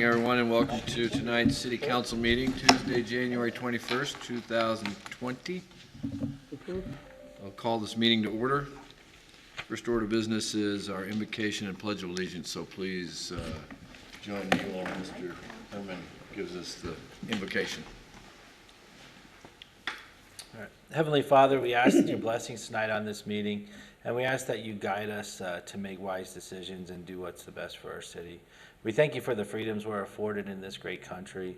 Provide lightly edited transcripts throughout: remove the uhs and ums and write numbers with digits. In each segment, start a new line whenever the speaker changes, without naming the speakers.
morning, everyone, and welcome to tonight's City Council meeting, Tuesday, January 21st, 2020. I'll call this meeting to order. First order of business is our invocation and pledge of allegiance, so please join me while Mr. Herman gives us the invocation.
All right. Heavenly Father, we ask your blessings tonight on this meeting, and we ask that you guide us to make wise decisions and do what's the best for our city. We thank you for the freedoms we're afforded in this great country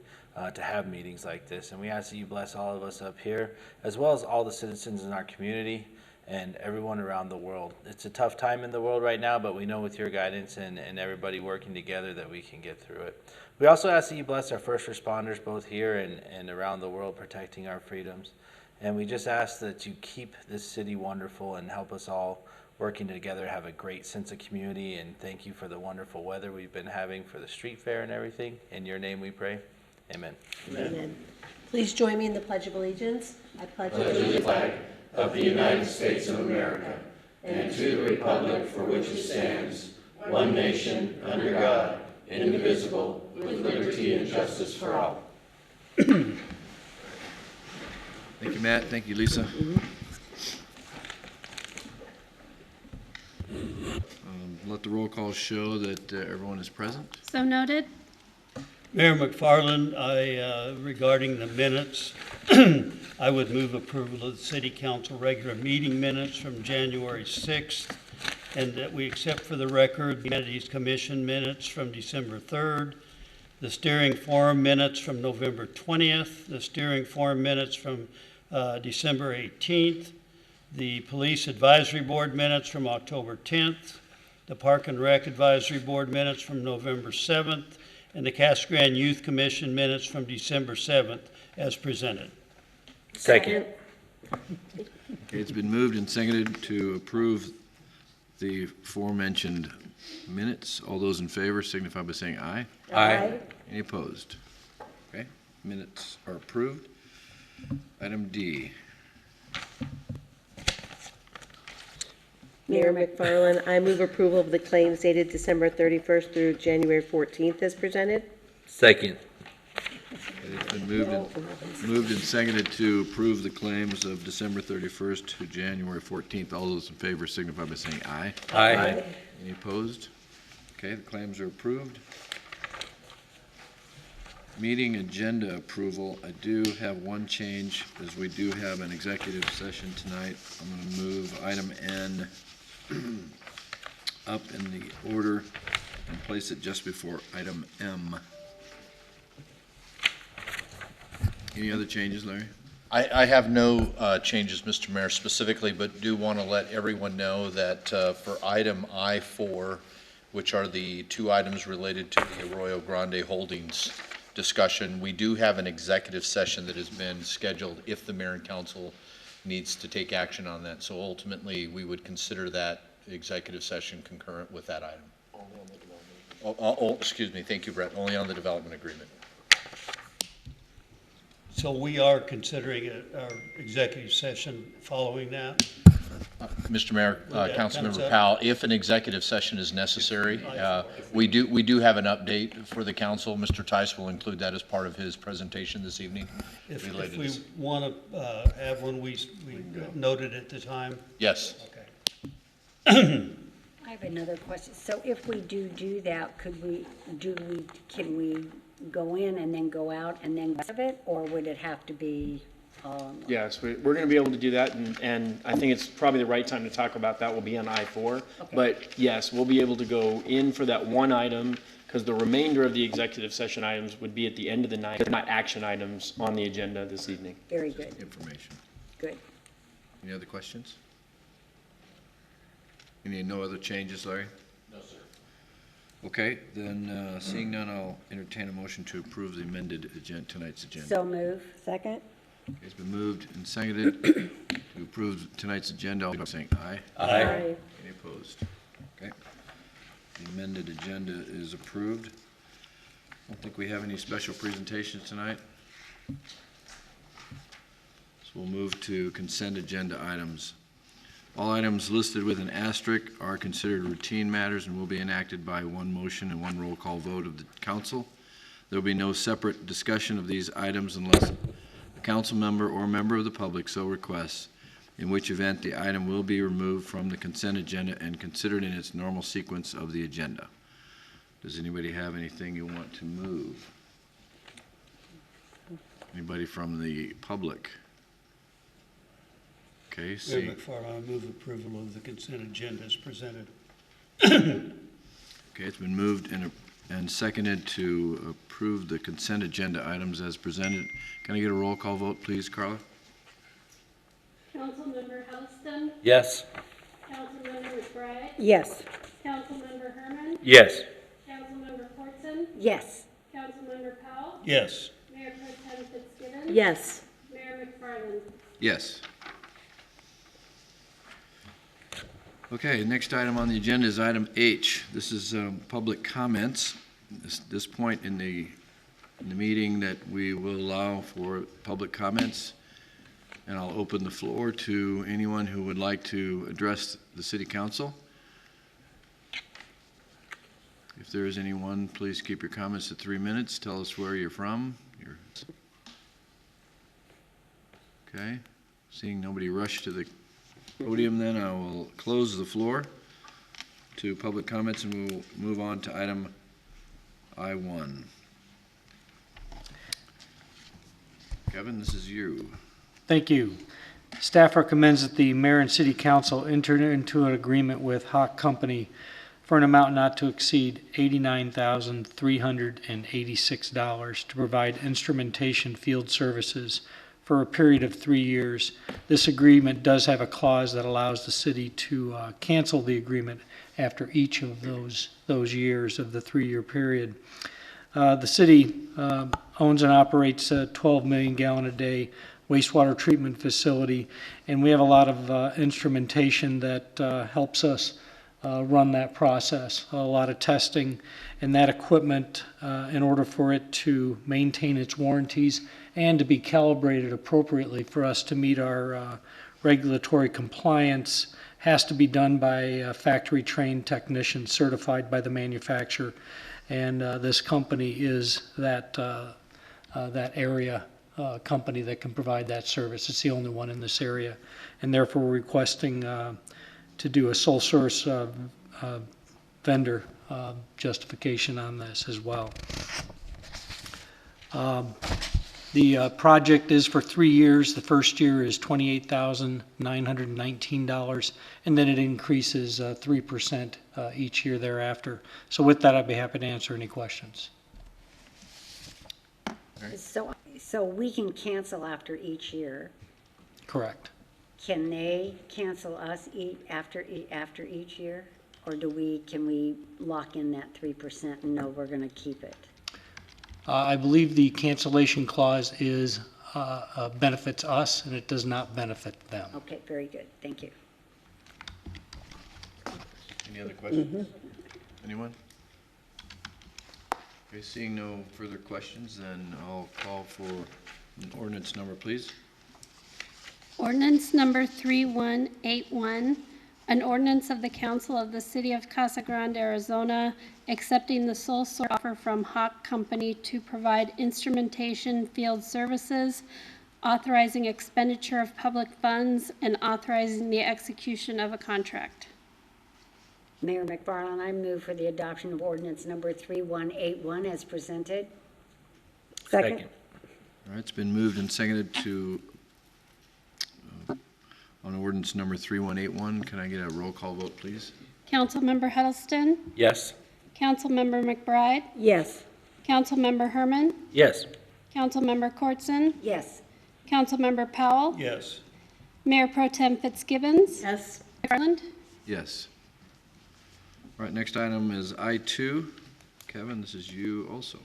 to have meetings like this, and we ask that you bless all of us up here, as well as all the citizens in our community and everyone around the world. It's a tough time in the world right now, but we know with your guidance and everybody working together that we can get through it. We also ask that you bless our first responders, both here and around the world, protecting our freedoms. And we just ask that you keep this city wonderful and help us all working together have a great sense of community. And thank you for the wonderful weather we've been having for the street fair and everything. In your name we pray. Amen.
Amen. Please join me in the Pledge of Allegiance. I pledge
allegiance to the flag of the United States of America and to the republic for which it stands, one nation, under God, indivisible, with liberty and justice for all.
Thank you, Matt. Thank you, Lisa. Let the roll call show that everyone is present.
So noted.
Mayor McFarland, regarding the minutes, I would move approval of the City Council regular meeting minutes from January 6th, and that we accept for the record the Humanities Commission minutes from December 3rd, the Steering Forum minutes from November 20th, the Steering Forum minutes from December 18th, the Police Advisory Board minutes from October 10th, the Park and Rec Advisory Board minutes from November 7th, and the Casa Grande Youth Commission minutes from December 7th as presented.
Second.
Okay, it's been moved and seconded to approve the aforementioned minutes. All those in favor signify by saying aye.
Aye.
Any opposed? Okay, minutes are approved. Item D.
Mayor McFarland, I move approval of the claims dated December 31st through January 14th as presented.
Second.
It's been moved and seconded to approve the claims of December 31st to January 14th. All those in favor signify by saying aye.
Aye.
Any opposed? Okay, the claims are approved. Meeting agenda approval. I do have one change, as we do have an executive session tonight. I'm going to move item N up in the order and place it just before item M. Any other changes, Larry?
I have no changes, Mr. Mayor, specifically, but do want to let everyone know that for item I-4, which are the two items related to the Arroyo Grande Holdings discussion, we do have an executive session that has been scheduled if the mayor and council needs to take action on that. So ultimately, we would consider that executive session concurrent with that item. Only on the development. Excuse me. Thank you, Brett. Only on the development agreement.
So we are considering our executive session following that.
Mr. Mayor,
that
Councilmember
comes
Powell, if an executive session is necessary, we do have an update for the council. Mr. Tice will include that as part of his presentation this evening.
If
related
we
to-
want to have one, we noted at the time.
Yes.
Okay.
I have another question. So if we do that, can we go in and then go out and then of it, or would it have to be?
Yes, we're going to be able to do that, and I think it's probably the right time to talk about that will be on I-4.
Okay.
But yes, we'll be able to go in for that one item, because the remainder of the executive session items would be at the end of the night. They're not action items on the agenda this evening.
Very good,
Information.
good.
Any other questions? No other changes, Larry?
No, sir.
Okay, then seeing none, I'll entertain a motion to approve the amended tonight's agenda.
So move. Second?
Okay, it's been moved and seconded to approve tonight's agenda. All by saying aye.
Aye.
Any opposed? Okay. The amended agenda is approved. I don't think we have any special presentations tonight. So we'll move to consent agenda items. All items listed with an asterisk are considered routine matters and will be enacted by one motion and one roll call vote of the council. There will be no separate discussion of these items unless a council member or member of the public so requests, in which event the item will be removed from the consent agenda and considered in its normal sequence of the agenda. Does anybody have anything you want to move? Anybody from the public? Okay,
Mayor
see.
McFarland, I move approval of the consent agenda as presented.
Okay, it's been moved and seconded to approve the consent agenda items as presented. Can I get a roll call vote, please, Carla?
Councilmember Huddleston,
Yes.
Councilmember McBride,
Yes.
Councilmember Herman,
Yes.
Councilmember Fortson,
Yes.
Councilmember Powell,
Yes.
Mayor Pro Tem Fitzgibbons.
Yes.
Mayor McFarland.
Yes. Okay, next item on the agenda is item H. This is public comments. This point in the meeting that we will allow for public comments, and I'll open the floor to anyone who would like to address the city council. If there is anyone, please keep your comments to 3 minutes. Tell us where you're from. Okay, seeing nobody rush to the podium, then I will close the floor to public comments and we'll move on to item I1. Kevin, this is you.
Thank you. Staff recommends that the mayor and city council enter into an agreement with Hawk Company for an amount not to exceed $89,386 to provide instrumentation field services for a period of 3 years. This agreement does have a clause that allows the city to cancel the agreement after each of those years of the 3-year period. The city owns and operates a 12 million gallon a day wastewater treatment facility, and we have a lot of instrumentation that helps us run that process, a lot of testing, and that equipment, in order for it to maintain its warranties and to be calibrated appropriately for us to meet our regulatory compliance, has to be done by factory-trained technicians certified by the manufacturer. And this company is that area company that can provide that service. It's the only one in this area, and therefore we're requesting to do a sole source vendor justification on this as well. The project is for 3 years. The first year is $28,919, and then it increases 3% each year thereafter. So with that, I'd be happy to answer any questions.
So we can cancel after each year.
Correct.
Can they cancel us after each year? Or can we lock in that 3% and know we're going to keep it?
I believe the cancellation clause is benefits us, and it does not benefit them.
Okay, very good. Thank you.
Any other questions? Anyone? Okay, seeing no further questions, then I'll call for an ordinance number, please.
Ordinance number 3181, an ordinance of the Council of the City of Casa Grande, Arizona, accepting the sole source offer from Hawk Company to provide instrumentation field services, authorizing expenditure of public funds, and authorizing the execution of a contract.
Mayor McFarland, I move for the adoption of ordinance number 3181 as presented.
Second.
All right, it's been moved and seconded to, on ordinance number 3181. Can I get a roll call vote, please?
Councilmember Huddleston,
Yes.
Councilmember McBride,
Yes.
Councilmember Herman,
Yes.
Councilmember Cortson,
Yes.
Councilmember Powell,
Yes.
Mayor Pro Tem Fitzgibbons,
Yes.
McFarland.
Yes. All right, next item is I2. Kevin, this is you also.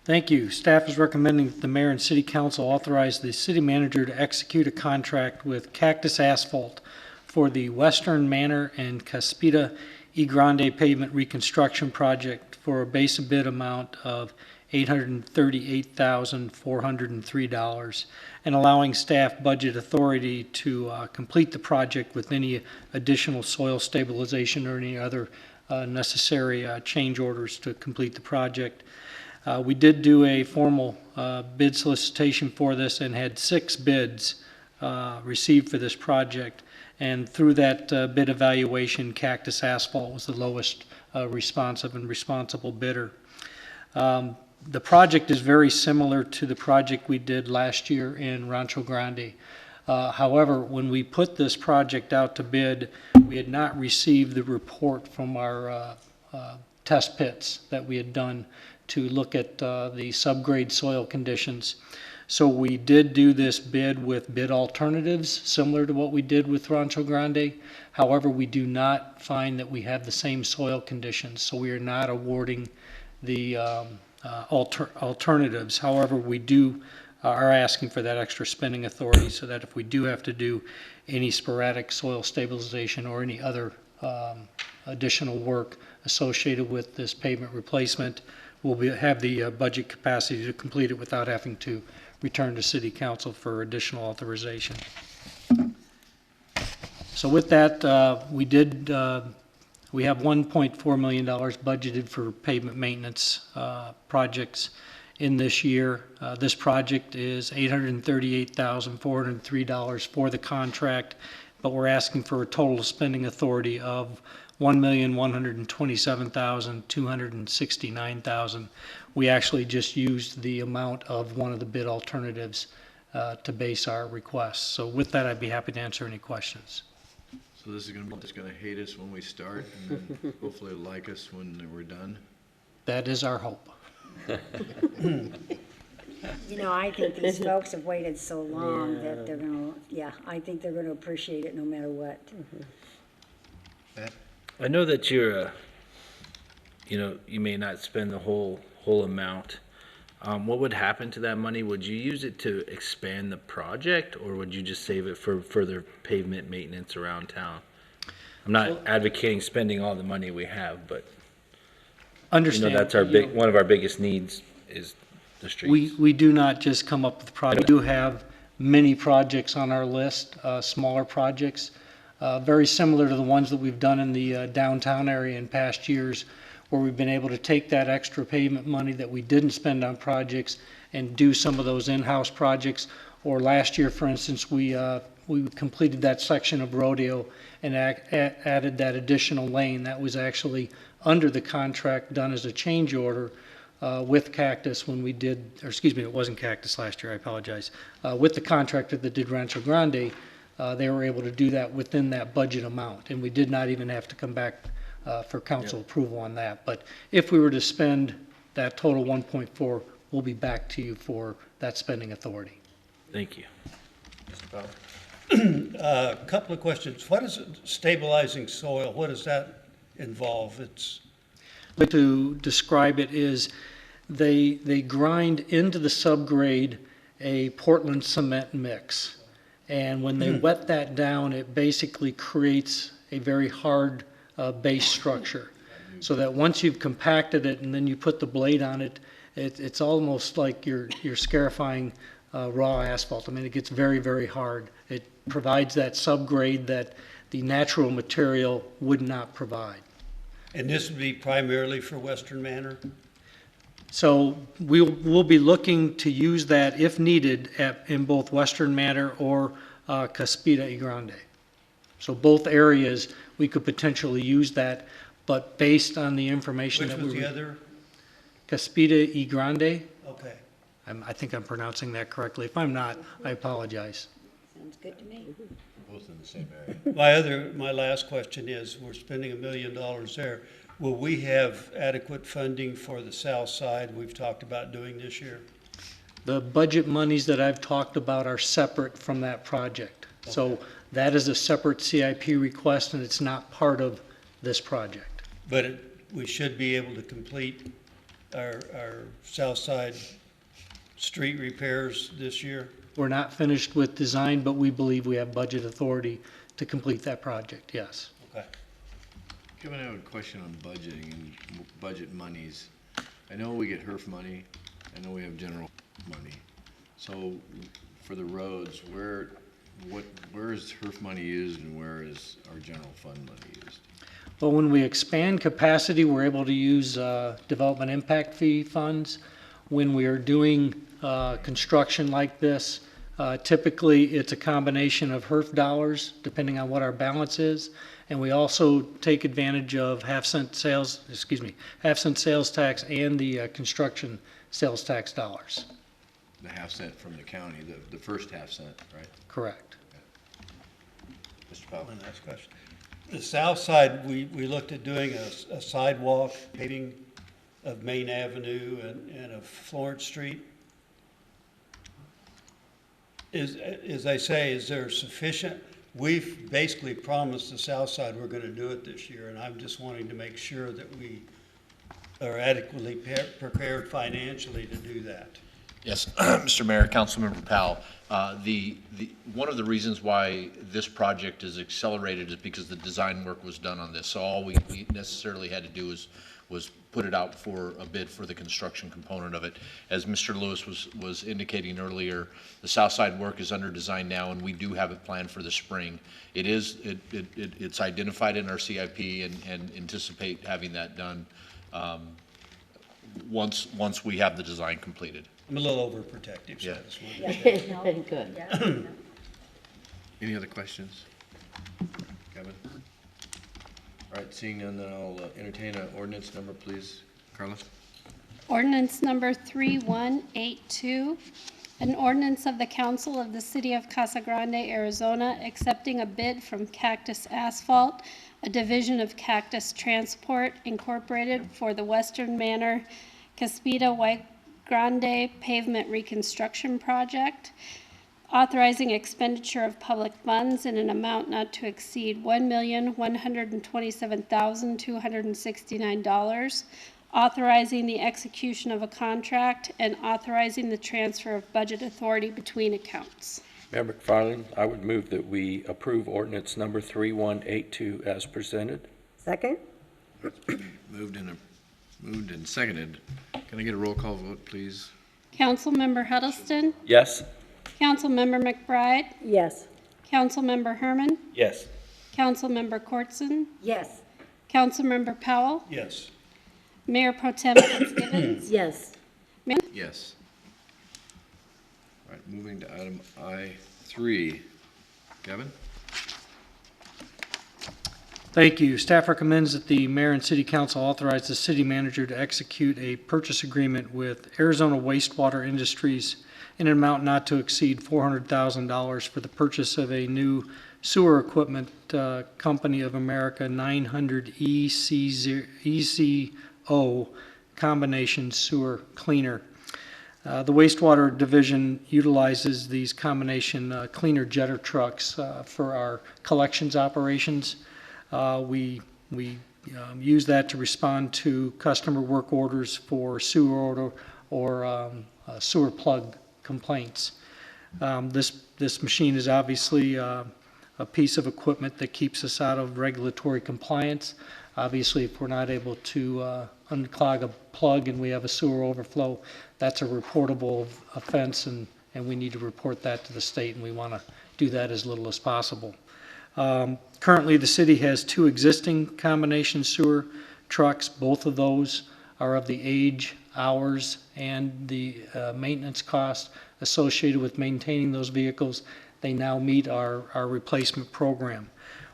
Thank you. Staff is recommending that the mayor and city council authorize the city manager to execute a contract with Cactus Asphalt for the Western Manor and Caspita E Grande pavement reconstruction project for a base bid amount of $838,403, and allowing staff budget authority to complete the project with any additional soil stabilization or any other necessary change orders to complete the project. We did do a formal bid solicitation for this and had 6 bids received for this project. And through that bid evaluation, Cactus Asphalt was the lowest responsive and responsible bidder. The project is very similar to the project we did last year in Rancho Grande. However, when we put this project out to bid, we had not received the report from our test pits that we had done to look at the subgrade soil conditions. So we did do this bid with bid alternatives, similar to what we did with Rancho Grande. However, we do not find that we have the same soil conditions, so we are not awarding the alternatives. However, we are asking for that extra spending authority so that if we do have to do any sporadic soil stabilization or any other additional work associated with this pavement replacement, we'll have the budget capacity to complete it without having to return to City Council for additional authorization. So with that, we have $1.4 million budgeted for pavement maintenance projects in this year. This project is $838,403 for the contract, but we're asking for a total spending authority of $1,127,269. We actually just used the amount of one of the bid alternatives to base our request. So with that, I'd be happy to answer any questions.
So this is gonna be, just gonna hate us when we start, and then hopefully like us when we're done.
That is our hope.
You know, I think these folks have waited so long that they're gonna, I think they're gonna appreciate it no matter what.
I know that you're, you may not spend the whole amount. What would happen to that money? Would you use it to expand the project, or would you just save it for further pavement maintenance around town? I'm not advocating spending all the money we have, but
Understand.
that's one of our biggest needs is the streets.
We do not just come up with projects. We do have many projects on our list, smaller projects, very similar to the ones that we've done in the downtown area in past years, where we've been able to take that extra pavement money that we didn't spend on projects and do some of those in-house projects. Or last year, for instance, we completed that section of Rodeo and added that additional lane. That was actually under the contract, done as a change order with Cactus when we did, or excuse me, it wasn't Cactus last year, I apologize. With the contractor that did Rancho Grande, they were able to do that within that budget amount, and we did not even have to come back for council approval on that. But if we were to spend that total 1.4, we'll be back to you for that spending authority.
Thank you.
A couple of questions. What is stabilizing soil? What does that involve?
To describe it is they grind into the subgrade a Portland cement mix. And when they wet that down, it basically creates a very hard base structure. So that once you've compacted it and then you put the blade on it, it's almost like you're scarifying raw asphalt. I mean, it gets very, very hard. It provides that subgrade that the natural material would not provide.
And this would be primarily for Western Manor?
So we'll be looking to use that if needed in both Western Manor or Caspita y Grande. So both areas, we could potentially use that, but based on the information
Which
that
was the other?
Caspita y Grande,
Okay.
I think I'm pronouncing that correctly. If I'm not, I apologize.
Sounds good to me.
Both in the same area.
My last question is, we're spending $1 million there. Will we have adequate funding for the south side we've talked about doing this year?
The budget monies that I've talked about are separate from that project. So that is a separate CIP request, and it's not part of this project.
But we should be able to complete our south side street repairs this year?
We're not finished with design, but we believe we have budget authority to complete that project, yes.
Okay.
Kevin, I have a question on budgeting and budget monies. I know we get HERF money, I know we have general money. So for the roads, where is HERF money used and where is our general fund money used?
But when we expand capacity, we're able to use development impact fee funds. When we are doing construction like this, typically it's a combination of HERF dollars, depending on what our balance is. And we also take advantage of half-cent sales tax and the construction sales tax dollars.
The half cent from the county, the first half cent, right?
Correct.
Mr. Powell?
One last question. The south side, we looked at doing a sidewalk paving of Main Avenue and of Florence Street. As I say, is there sufficient? We've basically promised the south side we're going to do it this year, and I'm just wanting to make sure that we are adequately prepared financially to do that.
Yes, Mr. Mayor, Councilmember Powell, one of the reasons why this project is accelerated is because the design work was done on this. So all we necessarily had to do was put it out for a bid for the construction component of it. As Mr. Lewis was indicating earlier, the south side work is under design now, and we do have it planned for the spring. It's identified in our CIP and anticipate having that done once we have the design completed.
I'm a little overprotective, so
Yeah.
I just wanted to-
Very good.
Any other questions? Kevin? All right, seeing none, then I'll entertain an ordinance number, please. Carla?
Ordinance number 3182, an ordinance of the Council of the City of Casa Grande, Arizona, accepting a bid from Cactus Asphalt, a division of Cactus Transport Incorporated, for the Western Manor Caspita White Grande Pavement Reconstruction Project, authorizing expenditure of public funds in an amount not to exceed $1,127,269, authorizing the execution of a contract, and authorizing the transfer of budget authority between accounts.
Mayor McFarland, I would move that we approve ordinance number 3182 as presented.
Second?
Moved and seconded. Can I get a roll call vote, please?
Councilmember Huddleston,
Yes?
Councilmember McBride,
Yes.
Councilmember Herman,
Yes.
Councilmember Cortson,
Yes.
Councilmember Powell,
Yes.
Mayor Pro Tem Fitzgibbons.
Yes.
Yes. All right, moving to item I3. Kevin?
Thank you. Staff recommends that the mayor and city council authorize the city manager to execute a purchase agreement with Arizona Wastewater Industries in an amount not to exceed $400,000 for the purchase of a new sewer equipment company of America 900 ECO combination sewer cleaner. The wastewater division utilizes these combination cleaner jetter trucks for our collections operations. We use that to respond to customer work orders for sewer order or sewer plug complaints. This machine is obviously a piece of equipment that keeps us out of regulatory compliance. Obviously, if we're not able to unclog a plug and we have a sewer overflow, that's a reportable offense, and we need to report that to the state, and we want to do that as little as possible. Currently, the city has 2 existing combination sewer trucks. Both of those are of the age, hours, and the maintenance cost associated with maintaining those vehicles. They now meet our replacement program.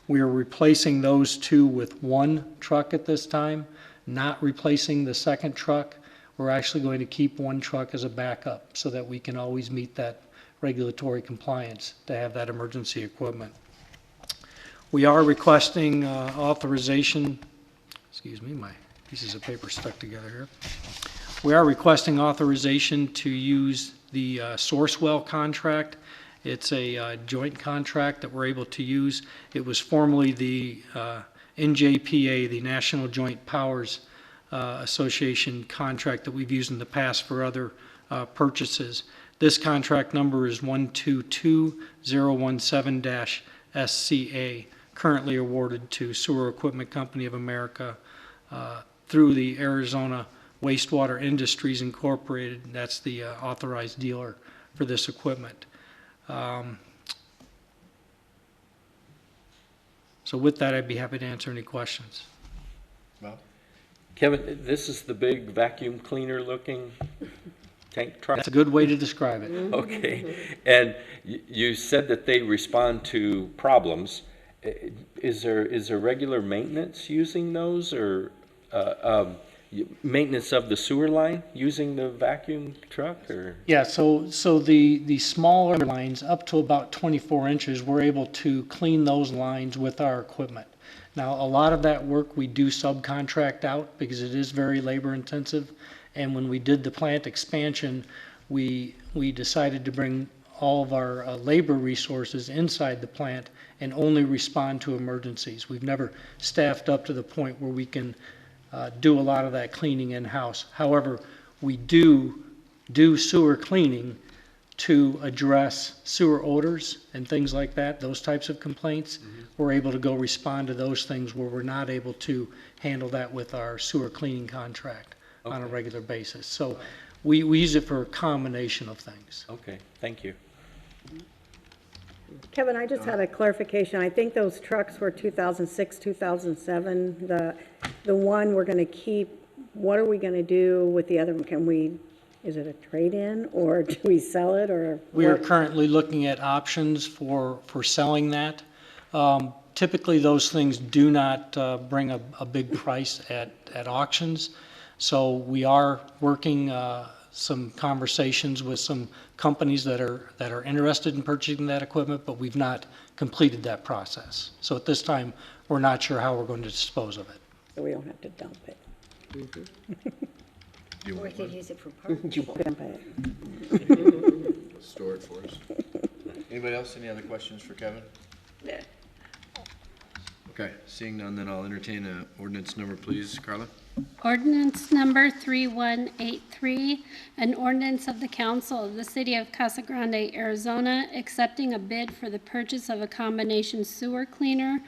We are replacing those 2 with 1 truck at this time, not replacing the second truck. We're actually going to keep 1 truck as a backup so that we can always meet that regulatory compliance to have that emergency equipment. We are requesting authorization, excuse me, my pieces of paper stuck together here. We are requesting authorization to use the Sourcewell contract. It's a joint contract that we're able to use. It was formerly the NJPA, the National Joint Powers Association contract that we've used in the past for other purchases. This contract number is 122017-SCA, currently awarded to Sewer Equipment Company of America through the Arizona Wastewater Industries Incorporated. That's the authorized dealer for this equipment. So with that, I'd be happy to answer any questions.
Well,
Kevin, this is the big vacuum cleaner looking tank truck?
That's a good way to describe it.
Okay, and you said that they respond to problems. Is there regular maintenance using those, or maintenance of the sewer line using the vacuum truck, or?
Yeah, so the smaller lines up to about 24 inches, we're able to clean those lines with our equipment. Now, a lot of that work we do subcontract out because it is very labor intensive. And when we did the plant expansion, we decided to bring all of our labor resources inside the plant and only respond to emergencies. We've never staffed up to the point where we can do a lot of that cleaning in-house. However, we do sewer cleaning to address sewer odors and things like that, those types of complaints. We're able to go respond to those things where we're not able to handle that with our sewer cleaning contract on a regular basis. So we use it for a combination of things.
Okay, thank you.
Kevin, I just had a clarification. I think those trucks were 2006, 2007. The one we're going to keep, what are we going to do with the other one? Is it a trade-in, or do we sell it, or?
We are
what?
currently looking at options for selling that. Typically, those things do not bring a big price at auctions. So we are working some conversations with some companies that are interested in purchasing that equipment, but we've not completed that process. So at this time, we're not sure how we're going to dispose of it.
So we don't have to dump it.
you
Or we
want
could
one?
use it for parking.
Dump it.
Store it for us. Anybody else, any other questions for Kevin? Okay, seeing none, then I'll entertain a ordinance number, please. Carla?
Ordinance number 3183, an ordinance of the council of the city of Casa Grande, Arizona, accepting a bid for the purchase of a combination sewer cleaner,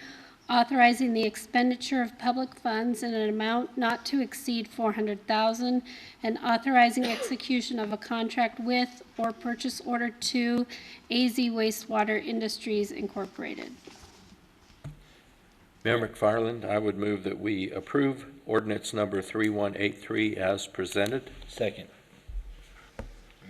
authorizing the expenditure of public funds in an amount not to exceed $400,000, and authorizing execution of a contract with or purchase order to AZ Wastewater Industries Incorporated.
Mayor McFarland, I would move that we approve ordinance number 3183 as presented.
Second.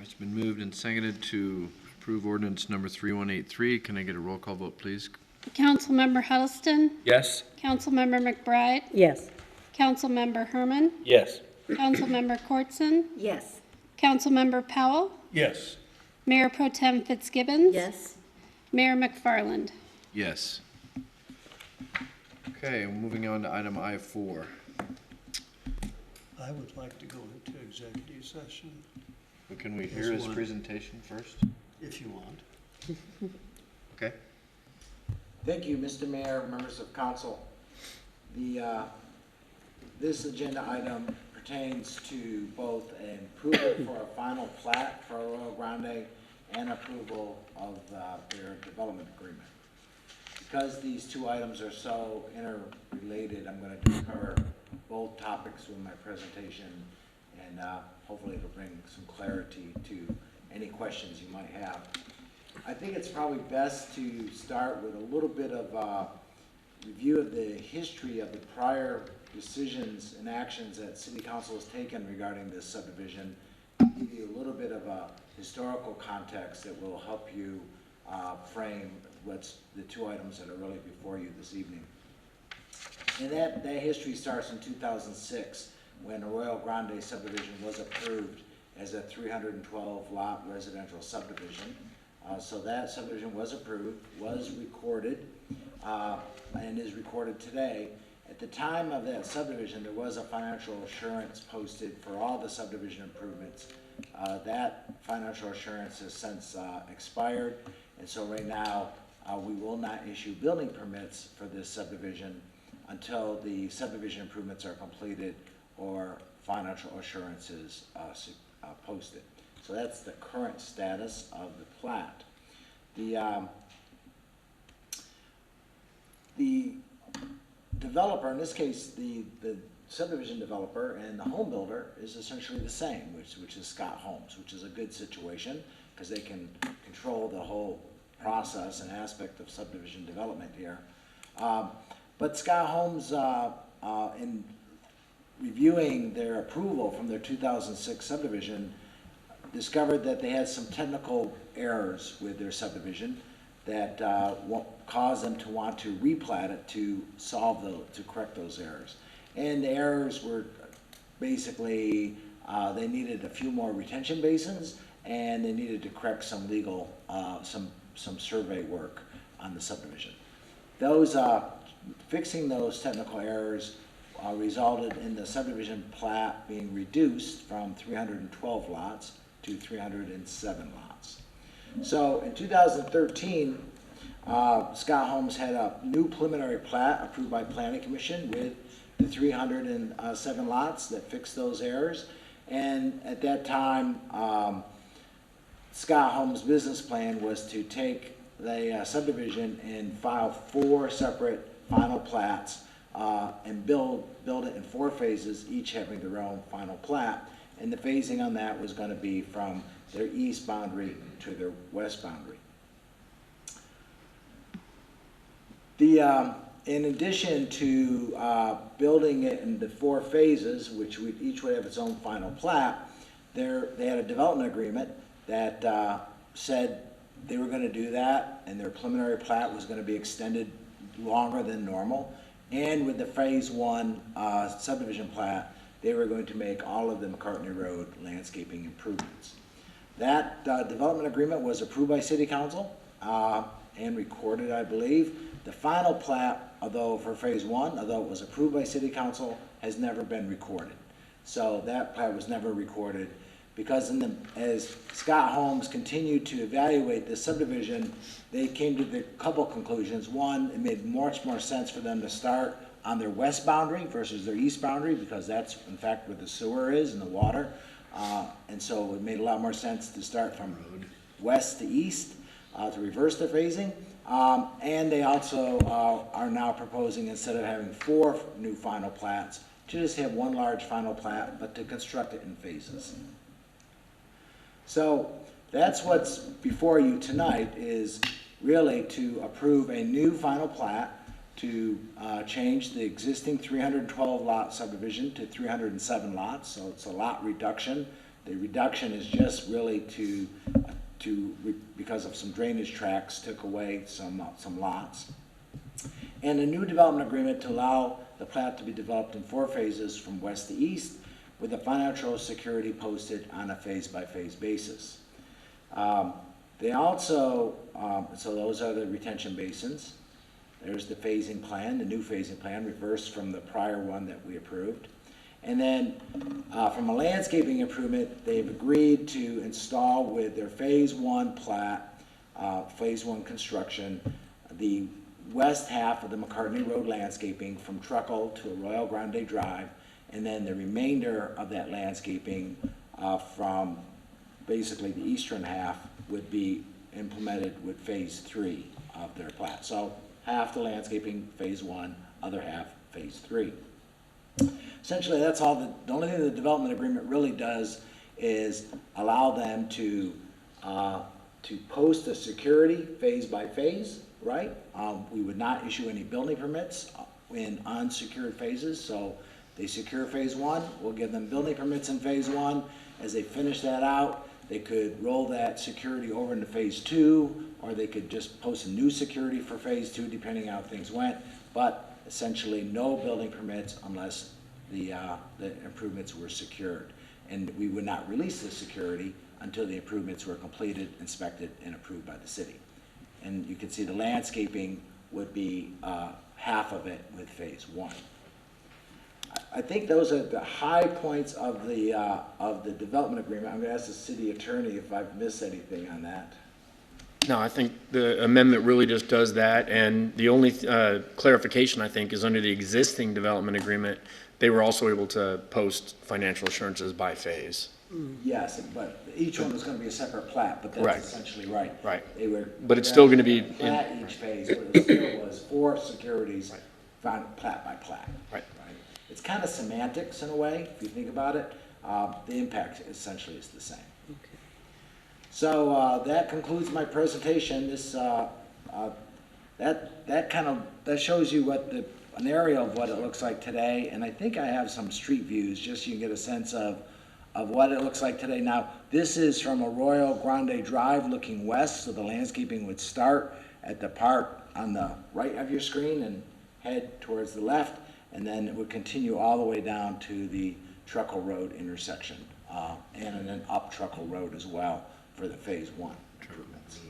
It's been moved and seconded to approve ordinance number 3183. Can I get a roll call vote, please?
Councilmember Huddleston,
Yes?
Councilmember McBride,
Yes.
Councilmember Herman,
Yes.
Councilmember Cortson,
Yes.
Councilmember Powell,
Yes.
Mayor Pro Tem Fitzgibbons.
Yes.
Mayor McFarland.
Yes. Okay, moving on to item I4.
I would like to go into executive session,
But can we hear his presentation first?
if you want.
Okay.
Thank you, Mr. Mayor, members of council. This agenda item pertains to both an approval for a final plat for Arroyo Grande and approval of their development agreement. Because these two items are so interrelated, I'm going to cover both topics with my presentation, and hopefully it'll bring some clarity to any questions you might have. I think it's probably best to start with a little bit of a review of the history of the prior decisions and actions that City Council has taken regarding this subdivision, give you a little bit of a historical context that will help you frame what's the two items that are really before you this evening. And that history starts in 2006, when Arroyo Grande subdivision was approved as a 312 lot residential subdivision. So that subdivision was approved, was recorded, and is recorded today. At the time of that subdivision, there was a financial assurance posted for all the subdivision improvements. That financial assurance has since expired, and so right now, we will not issue building permits for this subdivision until the subdivision improvements are completed or financial assurances posted. So that's the current status of the plat. The developer, in this case, the subdivision developer and the home builder is essentially the same, which is Scott Homes, which is a good situation because they can control the whole process and aspect of subdivision development here. But Scott Homes, in reviewing their approval from their 2006 subdivision, discovered that they had some technical errors with their subdivision that caused them to want to replat it to to correct those errors. And the errors were basically, they needed a few more retention basins, and they needed to correct some legal, some survey work on the subdivision. Those, fixing those technical errors resulted in the subdivision plat being reduced from 312 lots to 307 lots. So in 2013, Scott Holmes had a new preliminary plat approved by Planning Commission with the 307 lots that fixed those errors. And at that time, Scott Holmes' business plan was to take the subdivision and file 4 separate final plats and build it in 4 phases, each having their own final plat. And the phasing on that was going to be from their east boundary to their west boundary. In addition to building it in the 4 phases, which each would have its own final plat, they had a development agreement that said they were going to do that, and their preliminary plat was going to be extended longer than normal. And with the phase 1 subdivision plat, they were going to make all of the McCartney Road landscaping improvements. That development agreement was approved by City Council and recorded, I believe. The final plat, although for phase 1, although it was approved by City Council, has never been recorded. So that plat was never recorded because as Scott Holmes continued to evaluate this subdivision, they came to a couple conclusions. One, it made much more sense for them to start on their west boundary versus their east boundary, because that's in fact where the sewer is and the water. And so it made a lot more sense to start from west to east to reverse the phasing. And they also are now proposing, instead of having 4 new final plats, to just have 1 large final plat, but to construct it in phases. So that's what's before you tonight, is really to approve a new final plat to change the existing 312 lot subdivision to 307 lots. So it's a lot reduction. The reduction is just really because of some drainage tracts, took away some lots. And a new development agreement to allow the plat to be developed in 4 phases from west to east, with the financial security posted on a phase-by-phase basis. They also, so those are the retention basins. There's the phasing plan, the new phasing plan, reversed from the prior one that we approved. And then from a landscaping improvement, they've agreed to install with their phase 1 plat, phase 1 construction, the west half of the McCartney Road landscaping from Truckle to Arroyo Grande Drive, and then the remainder of that landscaping from basically the eastern half would be implemented with phase 3 of their plat. So half the landscaping, phase 1, other half, phase 3. Essentially, that's all. The only thing the development agreement really does is allow them to post a security phase by phase, right? We would not issue any building permits in unsecured phases, so they secure phase 1, we'll give them building permits in phase 1. As they finish that out, they could roll that security over into phase 2, or they could just post a new security for phase 2, depending on how things went. But essentially, no building permits unless the improvements were secured. And we would not release the security until the improvements were completed, inspected, and approved by the city. And you can see the landscaping would be half of it with phase 1. I think those are the high points of the development agreement. I'm going to ask the city attorney if I've missed anything on that.
No, I think the amendment really just does that, and the only clarification, I think, is under the existing development agreement, they were also able to post financial assurances by phase.
Yes, but each one was going to be a separate plat, but
Right.
that's essentially right.
Right.
They were.
But it's still gonna be
Plat each phase, but it still was 4 securities, found plat by plat.
Right.
It's kind of semantics in a way, if you think about it. The impact essentially is the same. So that concludes my presentation. This that shows you an area of what it looks like today, and I think I have some street views, just so you can get a sense of what it looks like today. Now, this is from Arroyo Grande Drive looking west, so the landscaping would start at the part on the right of your screen and head towards the left, and then it would continue all the way down to the Truckle Road intersection, and then up Truckle Road as well for the Phase 1 improvements.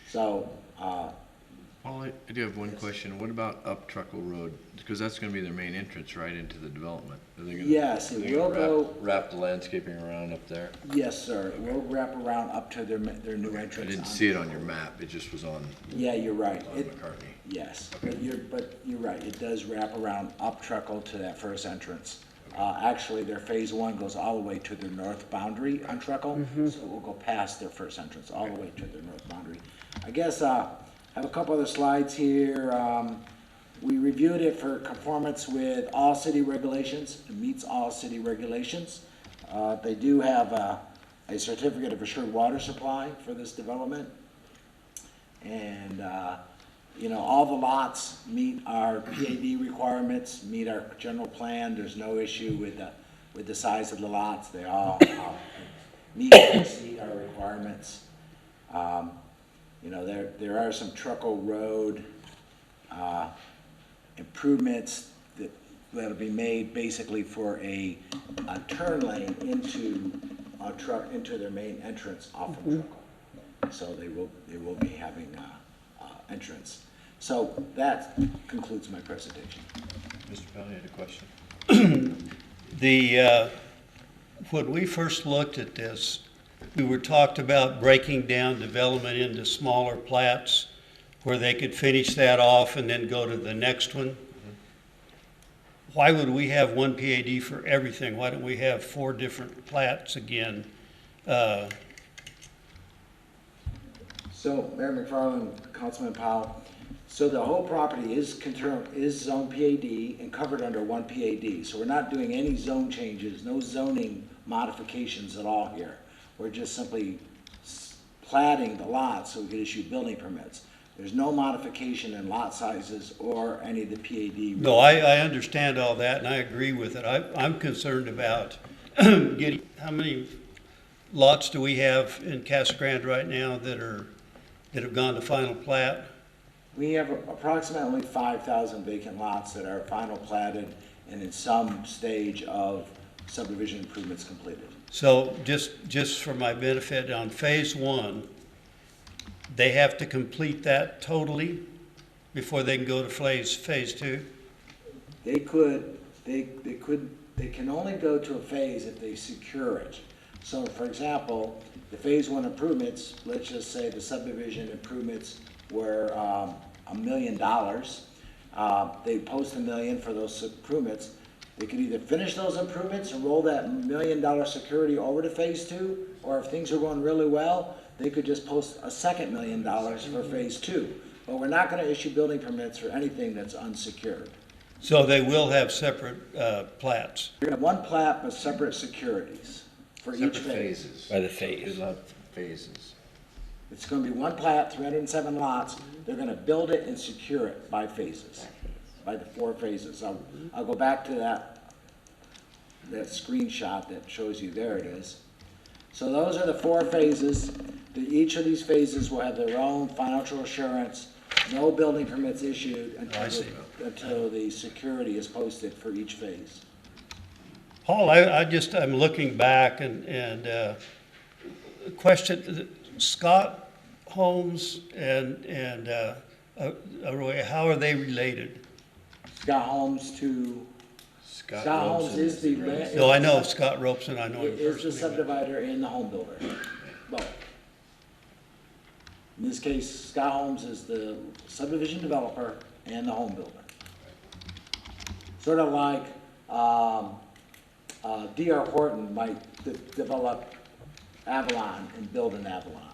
So,
Paul, I do have one question. What about up Truckle Road? Because that's gonna be their main entrance right into the development. Are they gonna-
yes, it
are they
will
gonna
go,
wrap the landscaping around up there?
yes, sir, it will wrap around up to their new
I
entrance.
didn't see it on your map. It just was on
Yeah, you're right.
McCartney.
Yes, but you're right, it does wrap around up Truckle to that first entrance. Actually, their Phase 1 goes all the way to their north boundary on Truckle, so it will go past their first entrance, all the way to their north boundary. I guess, I have a couple other slides here. We reviewed it for conformance with all city regulations. It meets all city regulations. They do have a certificate of assured water supply for this development. And, all the lots meet our PAD requirements, meet our general plan. There's no issue with the size of the lots. They all meet and exceed our requirements. There are some Truckle Road improvements that'll be made basically for a turn lane into their main entrance off of Truckle. So they will be having entrance. So that concludes my presentation.
Mr. Pell, you had a question?
When we first looked at this, we were talked about breaking down development into smaller plats where they could finish that off and then go to the next one. Why would we have one PAD for everything? Why don't we have 4 different plats again?
So, Mayor McFarland, Councilman Powell, so the whole property is zone PAD and covered under one PAD. So we're not doing any zone changes, no zoning modifications at all here. We're just simply platting the lots so we can issue building permits. There's no modification in lot sizes or any of the PAD.
No, I understand all that and I agree with it. I'm concerned about getting, how many lots do we have in Casa Grande right now that have gone to final plat?
We have approximately 5,000 vacant lots that are final platted and in some stage of subdivision improvements completed.
So just for my benefit, on Phase 1, they have to complete that totally before they can go to Phase 2?
They can only go to a phase if they secure it. So for example, the Phase 1 improvements, let's just say the subdivision improvements were $1 million. They post $1 million for those improvements. They could either finish those improvements and roll that $1 million security over to Phase 2, or if things are going really well, they could just post a second $1 million for Phase 2. But we're not going to issue building permits for anything that's unsecured.
So they will have separate plats?
You're going to have one plat but separate securities for each phase.
Phases.
By the phase.
It'll have phases.
It's going to be one plat, 307 lots. They're going to build it and secure it by phases, by the 4 phases. I'll go back to that screenshot that shows you, there it is. So those are the 4 phases. Each of these phases will have their own financial assurance, no building permits issued until the security is posted for each phase.
Paul, I'm looking back and question, Scott Holmes and Arroyo, how are they related?
Scott Holmes Scott Holmes is the...
No, I know Scott Robeson, I know him
Is the
personally.
subdivider and the home builder, both. In this case, Scott Holmes is the subdivision developer and the home builder. Sort of like D.R. Horton might develop Avalon and build an Avalon,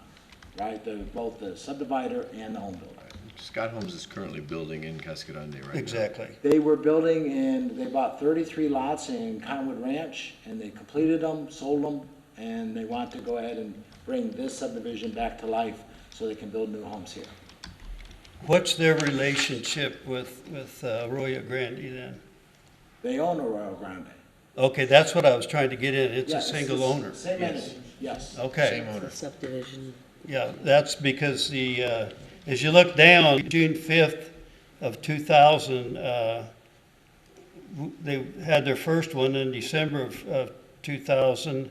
right? They're both the subdivider and the home builder.
Scott Holmes is currently building in Casa Grande right now.
Exactly.
They were building and they bought 33 lots in Conwood Ranch and they completed them, sold them, and they want to go ahead and bring this subdivision back to life so they can build new homes here.
What's their relationship with Arroyo Grande then?
They own Arroyo Grande.
Okay, that's what I was trying to get in. It's a
Yes,
single owner.
Same entity, yes.
Okay.
It's a subdivision.
Yeah, that's because as you look down, June 5th of 2000, they had their first one in December of 2000,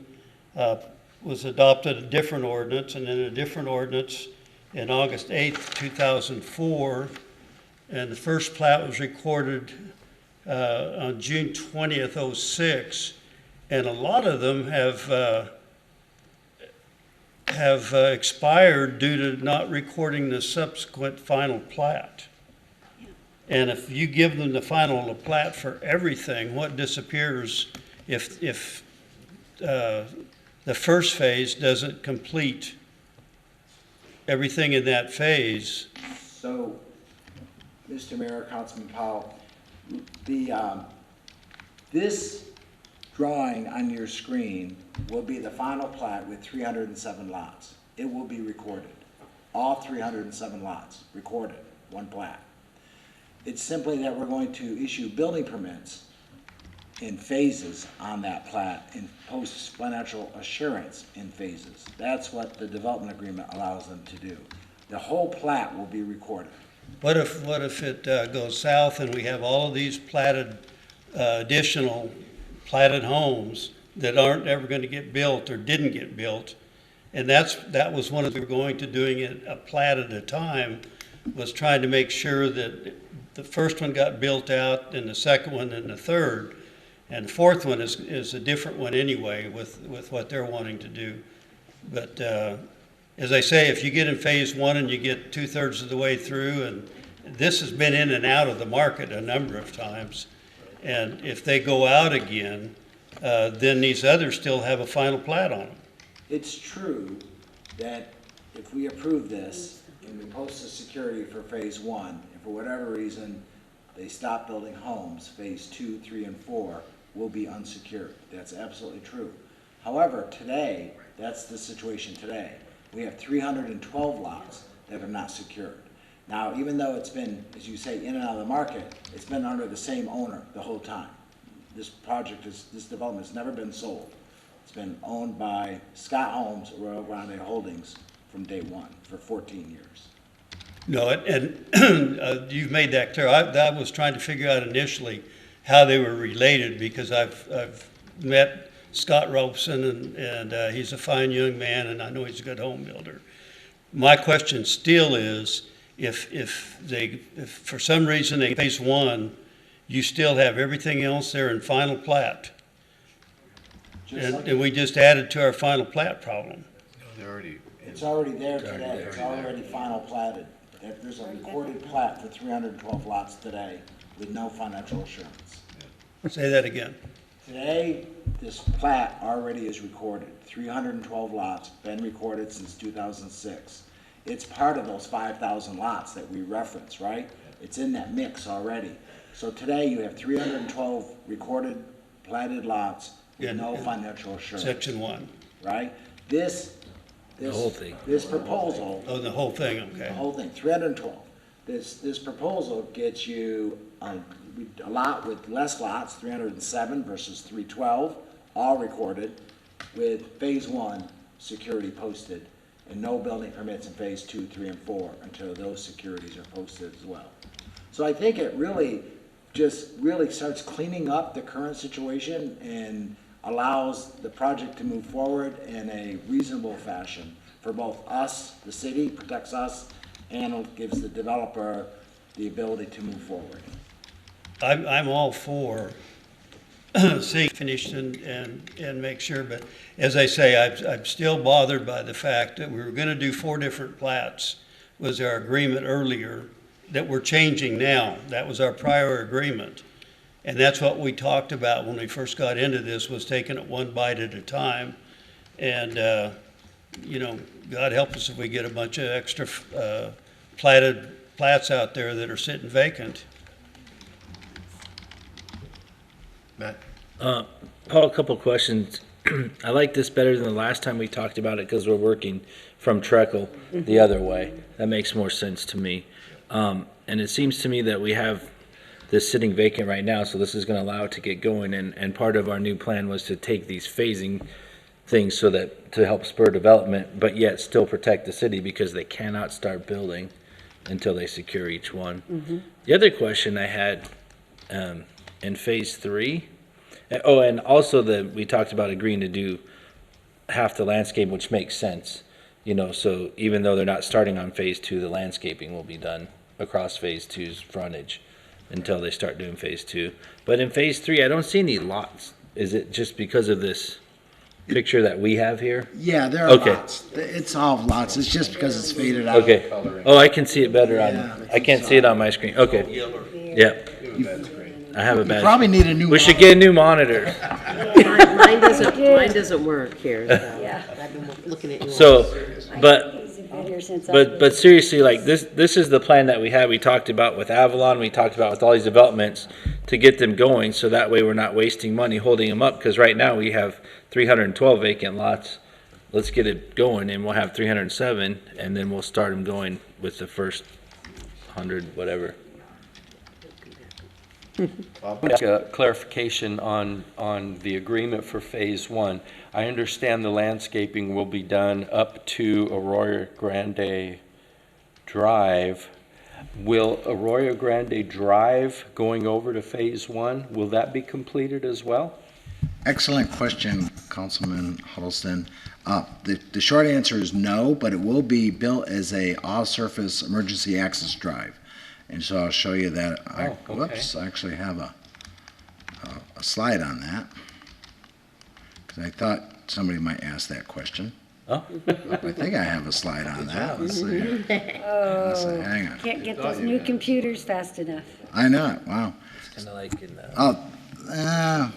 was adopted a different ordinance, and then a different ordinance in August 8th, 2004, and the first plat was recorded on June 20th, 06, and a lot of them have expired due to not recording the subsequent final plat. And if you give them the final plat for everything, what disappears if the first phase doesn't complete everything in that phase?
So, Mr. Mayor, Councilman Powell, this drawing on your screen will be the final plat with 307 lots. It will be recorded. All 307 lots recorded, one plat. It's simply that we're going to issue building permits in phases on that plat and post financial assurance in phases. That's what the development agreement allows them to do. The whole plat will be recorded.
What if it goes south and we have all of these platted, additional platted homes that aren't ever going to get built or didn't get built? And that was one of the, we were going to doing it a plat at a time, was trying to make sure that the first one got built out, and the second one, and the third. And the fourth one is a different one anyway with what they're wanting to do. But as I say, if you get in phase one and you get 2/3 of the way through, and this has been in and out of the market a number of times, and if they go out again, then these others still have a final plat on them.
It's true that if we approve this and we post the security for phase one, and for whatever reason they stop building homes, phase 2, 3, and 4 will be unsecured. That's absolutely true. However, today, that's the situation today. We have 312 lots that are not secured. Now, even though it's been, as you say, in and out of the market, it's been under the same owner the whole time. This development has never been sold. It's been owned by Scott Holmes, Arroyo Grande Holdings, from day one for 14 years.
No, and you've made that clear. I was trying to figure out initially how they were related, because I've met Scott Robeson, and he's a fine young man, and I know he's a good home builder. My question still is, if for some reason they phase one, you still have everything else there in final plat, and we just added to our final plat problem.
It's already there today. It's already final platted. There's a recorded plat for 312 lots today with no financial assurance.
Say that again.
Today, this plat already is recorded. 312 lots, been recorded since 2006. It's part of those 5,000 lots that we reference, right? It's in that mix already. So today you have 312 recorded platted lots with no financial assurance.
Section 1.
Right?
The whole thing.
This proposal.
Oh, the whole thing, okay.
The whole thing, 312. This proposal gets you a lot with less lots, 307 versus 312, all recorded, with phase one security posted, and no building permits in phase 2, 3, and 4 until those securities are posted as well. So I think it really starts cleaning up the current situation and allows the project to move forward in a reasonable fashion for both us, the city, protects us, and it gives the developer the ability to move forward.
I'm all for seeing it finished and make sure, but as I say, I'm still bothered by the fact that we were gonna do 4 different plats, was our agreement earlier, that we're changing now. That was our prior agreement. And that's what we talked about when we first got into this, was taking it one bite at a time. And, God help us if we get a bunch of extra plats out there that are sitting vacant.
Matt?
Paul, a couple of questions. I like this better than the last time we talked about it, because we're working from Treckle the other way. That makes more sense to me. And it seems to me that we have this sitting vacant right now, so this is gonna allow it to get going, and part of our new plan was to take these phasing things so that, to help spur development, but yet still protect the city, because they cannot start building until they secure each one. The other question I had, in phase 3, oh, and also we talked about agreeing to do half the landscape, which makes sense, you know, so even though they're not starting on phase 2, the landscaping will be done across phase 2's frontage until they start doing phase 2. But in phase 3, I don't see any lots. Is it just because of this picture that we have here?
Yeah, there are
Okay.
lots. It's all lots. It's just because it's faded out.
Okay. Oh, I can see it better I can't see it on my screen. Okay. Yep. I have a
You
bad.
probably need a new
We should get a new monitor.
Mine doesn't work here, so I've been looking at yours.
So, but
Here since I've
But seriously, like this is the plan that we had. We talked about with Avalon, we talked about with all these developments to get them going, so that way we're not wasting money holding them up, because right now we have 312 vacant lots. Let's get it going, and we'll have 307, and then we'll start them going with the first 100, whatever.
A clarification on the agreement for phase 1. I understand the landscaping will be done up to Arroyo Grande Drive. Will Arroyo Grande Drive going over to phase 1, will that be completed as well?
Excellent question, Councilman Huddleston. The short answer is no, but it will be built as a all-surface emergency access drive. And so I'll show you that.
okay.
Whoops, I actually have a slide on that. Because I thought somebody might ask that question.
Oh.
I think I have a slide on that. Let's see. Let's see. Hang on.
can't get those new computers fast enough.
I know it. Wow.
It's kind of like in the
Oh,
Royale.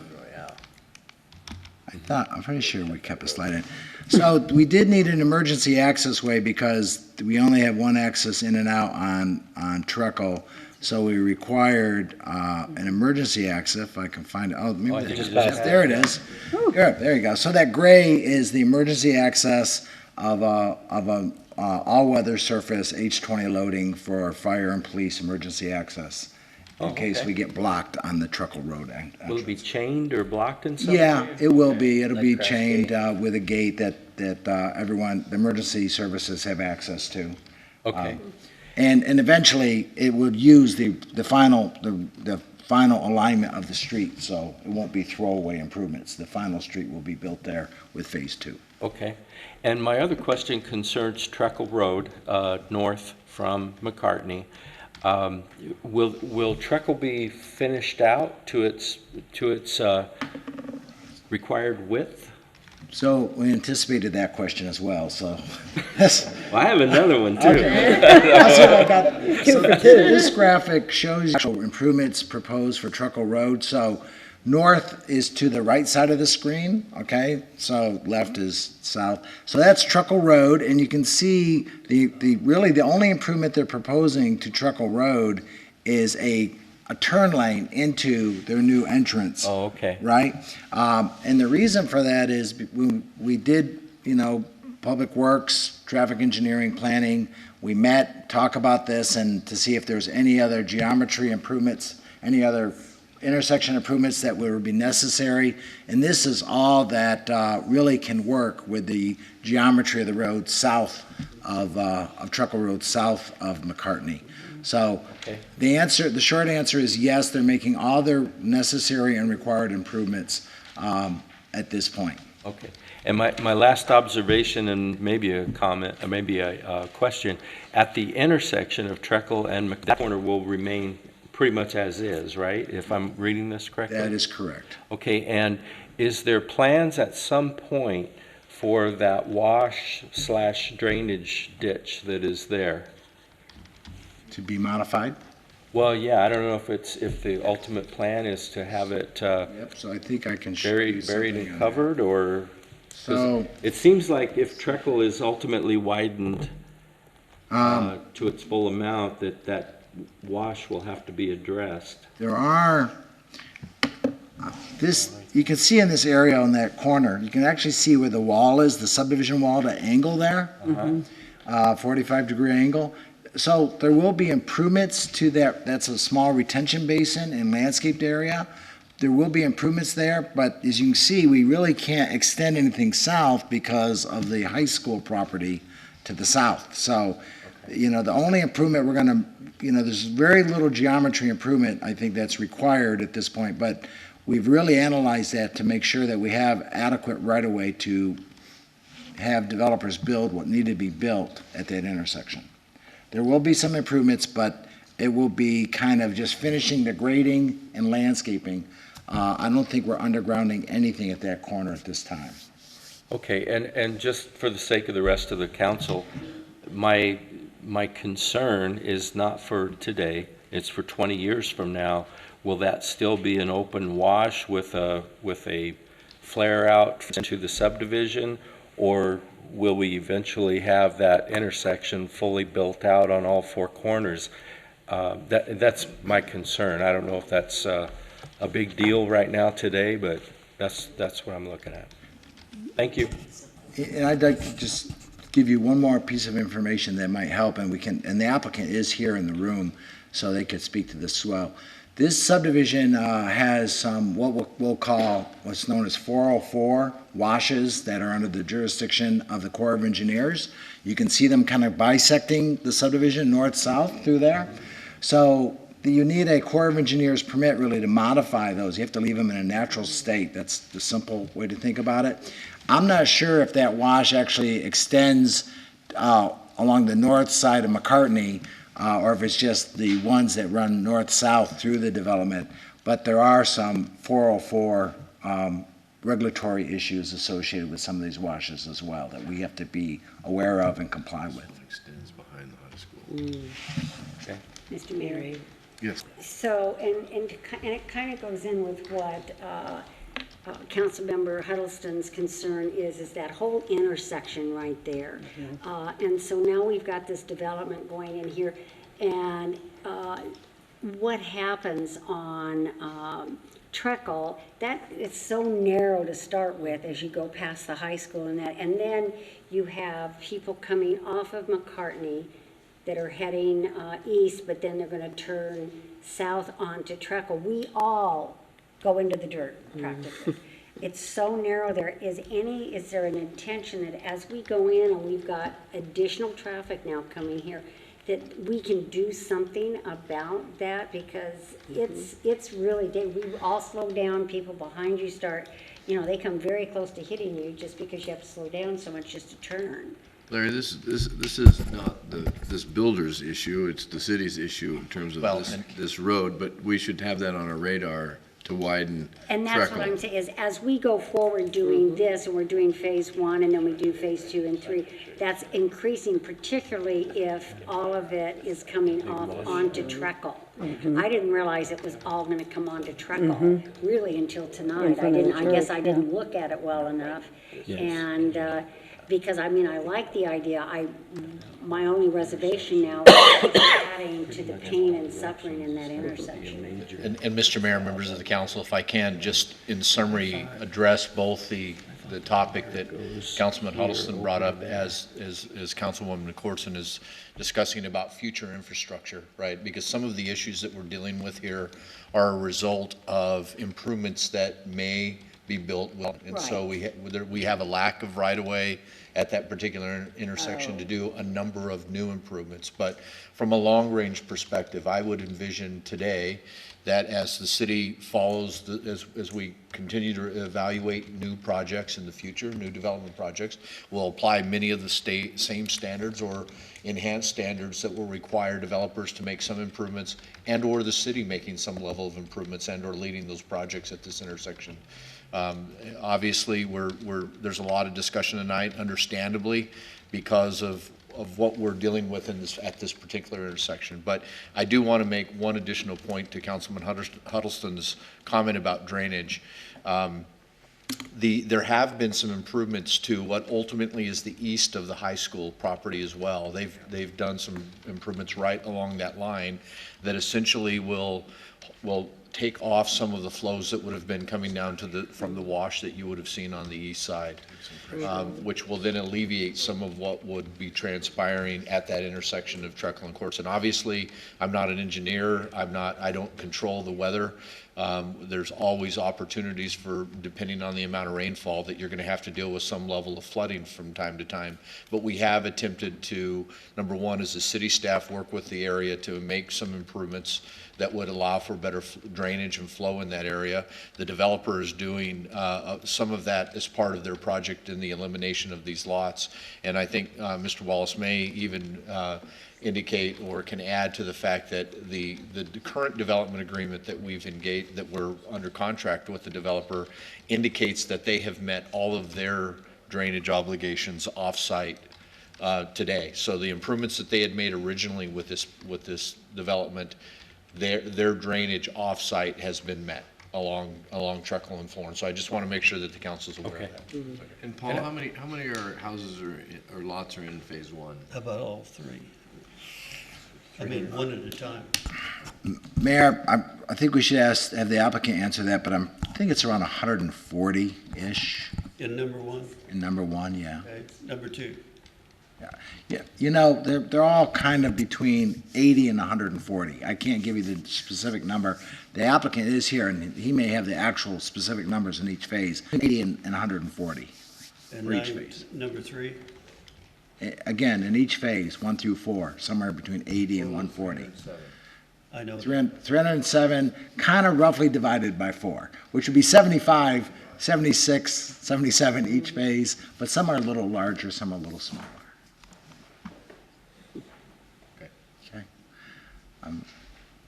I'm pretty sure we kept a slide in. So we did need an emergency access way because we only have one access in and out on Truckle. So we required an emergency access, if I can find it. Oh, maybe
I
that-
just passed
there it is. Good, there you go. So that gray is the emergency access of a all-weather surface H20 loading for fire and police emergency access in case
okay.
we get blocked on the Truckle Road.
Will it be chained or blocked in some way?
Yeah, it will be. It'll
Like
be
crash
chained with a gate that everyone, the emergency services have access to.
Okay,
And eventually, it would use the final alignment of the street, so it won't be throwaway improvements. The final street will be built there with phase 2.
okay. And my other question concerns Treckle Road, north from McCartney. Will Treckle be finished out to its required width?
So we anticipated that question as well, so. That's-
Well, I have another one too.
That's what I got. So this graphic shows you improvements proposed for Truckle Road. So north is to the right side of the screen, okay? So left is south. So that's Truckle Road, and you can see really the only improvement they're proposing to Truckle Road is a turn lane into their new entrance.
Oh, okay.
Right? And the reason for that is we did, public works, traffic engineering, planning. We met, talk about this, and to see if there's any other geometry improvements, any other intersection improvements that would be necessary. And this is all that really can work with the geometry of the road south of Truckle Road, south of McCartney. So
Okay.
the short answer is yes, they're making all their necessary and required improvements at this point.
Okay. And my last observation, and maybe a comment, or maybe a question, at the intersection of Treckle and that corner will remain pretty much as is, right? If I'm reading this correctly?
That is correct.
Okay, and is there plans at some point for that wash/drainage ditch that is there?
To be modified?
Well, yeah, I don't know if the ultimate plan is to have it
Yep, so I think I can show you
buried
something
and
on
covered, or? 'cause
So-
it seems like if Treckle is ultimately widened to its full amount, that wash will have to be addressed.
There are, you can see in this area on that corner, you can actually see where the wall is, the subdivision wall, the angle there, 45-degree angle.
So there will be improvements to that, that's a small retention basin and landscaped area. There will be improvements there, but as you can see, we really can't extend anything south because of the high school property to the south. So, the only improvement we're gonna, there's very little geometry improvement, I think, that's required at this point, but we've really analyzed that to make sure that we have adequate right-of-way to have developers build what needed to be built at that intersection. There will be some improvements, but it will be kind of just finishing the grading and landscaping. I don't think we're undergrounding anything at that corner at this time.
Okay, and just for the sake of the rest of the council, my concern is not for today, it's for 20 years from now. Will that still be an open wash with a flare out into the subdivision? Or will we eventually have that intersection fully built out on all four corners? That's my concern. I don't know if that's a big deal right now today, but that's what I'm looking at. Thank you.
And I'd like to just give you one more piece of information that might help, and the applicant is here in the room, so they could speak to this as well. This subdivision has some, what we'll call what's known as 404 washes that are under the jurisdiction of the Corps of Engineers. You can see them kind of bisecting the subdivision north-south through there. So you need a Corps of Engineers permit really to modify those. You have to leave them in a natural state. That's the simple way to think about it. I'm not sure if that wash actually extends along the north side of McCartney, or if it's just the ones that run north-south through the development. But there are some 404 regulatory issues associated with some of these washes as well that we have to be aware of and comply with.
Extends behind the high school.
Okay.
Mr. Mayor.
Yes.
So, and it kind of goes in with what Councilmember Huddleston's concern is that whole intersection right there. And so now we've got this development going in here, and what happens on Treckle, that it's so narrow to start with as you go past the high school and that, and then you have people coming off of McCartney that are heading east, but then they're going to turn south onto Treckle. We all go into the dirt practically. It's so narrow there. Is there an intention that as we go in and we've got additional traffic now coming here, that we can do something about that? Because it's really, we all slow down, people behind you start, they come very close to hitting you just because you have to slow down so much just to turn.
Larry, this is not this builder's issue, it's the city's issue in terms of this road, but we should have that on our radar to widen
And that's
Treckle.
what I'm saying, is as we go forward doing this, and we're doing phase 1, and then we do phase 2 and 3, that's increasing, particularly if all of it is coming off onto Treckle. I didn't realize it was all gonna come onto Treckle, really, until tonight. I guess I didn't look at it well enough. And, because, I like the idea. My only reservation now is adding to the pain and suffering in that intersection.
And Mr. Mayor, members of the council, if I can, just in summary, address both the topic that Councilman Huddleston brought up as Councilwoman McCourtson is discussing about future infrastructure, right? Because some of the issues that we're dealing with here are a result of improvements that may be built well, and so we have a lack of right-of-way at that particular intersection to do a number of new improvements. But from a long-range perspective, I would envision today that as the city follows, as we continue to evaluate new projects in the future, new development projects, we'll apply many of the same standards or enhanced standards that will require developers to make some improvements, and or the city making some level of improvements and or leading those projects at this intersection. Obviously, there's a lot of discussion tonight, understandably, because of what we're dealing with at this particular intersection. But I do want to make one additional point to Councilman Huddleston's comment about drainage. There have been some improvements to what ultimately is the east of the high school property as well. They've done some improvements right along that line that essentially will take off some of the flows that would have been coming down from the wash that you would have seen on the east side, which will then alleviate some of what would be transpiring at that intersection of Treckle and Courts. And obviously, I'm not an engineer, I don't control the weather. There's always opportunities for, depending on the amount of rainfall, that you're gonna have to deal with some level of flooding from time to time. But we have attempted to, number one, as the city staff, work with the area to make some improvements that would allow for better drainage and flow in that area. The developer is doing some of that as part of their project in the elimination of these lots. And I think Mr. Wallace may even indicate or can add to the fact that the current development agreement that we've engaged, that we're under contract with the developer, indicates that they have met all of their drainage obligations off-site today. So the improvements that they had made originally with this development, their drainage off-site has been met along Treckle and Florence. So I just want to make sure that the council's aware of that.
And Paul, how many are houses or lots are in phase one?
How about all three? I mean, one at a time.
Mayor, I think we should have the applicant answer that, but I think it's around 140-ish
In number one?
in number one, yeah.
Okay, number two.
Yeah, you know, they're all kind of between 80 and 140. I can't give you the specific number. The applicant is here, and he may have the actual specific numbers in each phase, 80 and 140
And
for each phase.
number three?
Again, in each phase, 1 through 4, somewhere between 80 and 140.
I know.
307, kind of roughly divided by 4, which would be 75, 76, 77 each phase, but some are a little larger, some are a little smaller. Okay.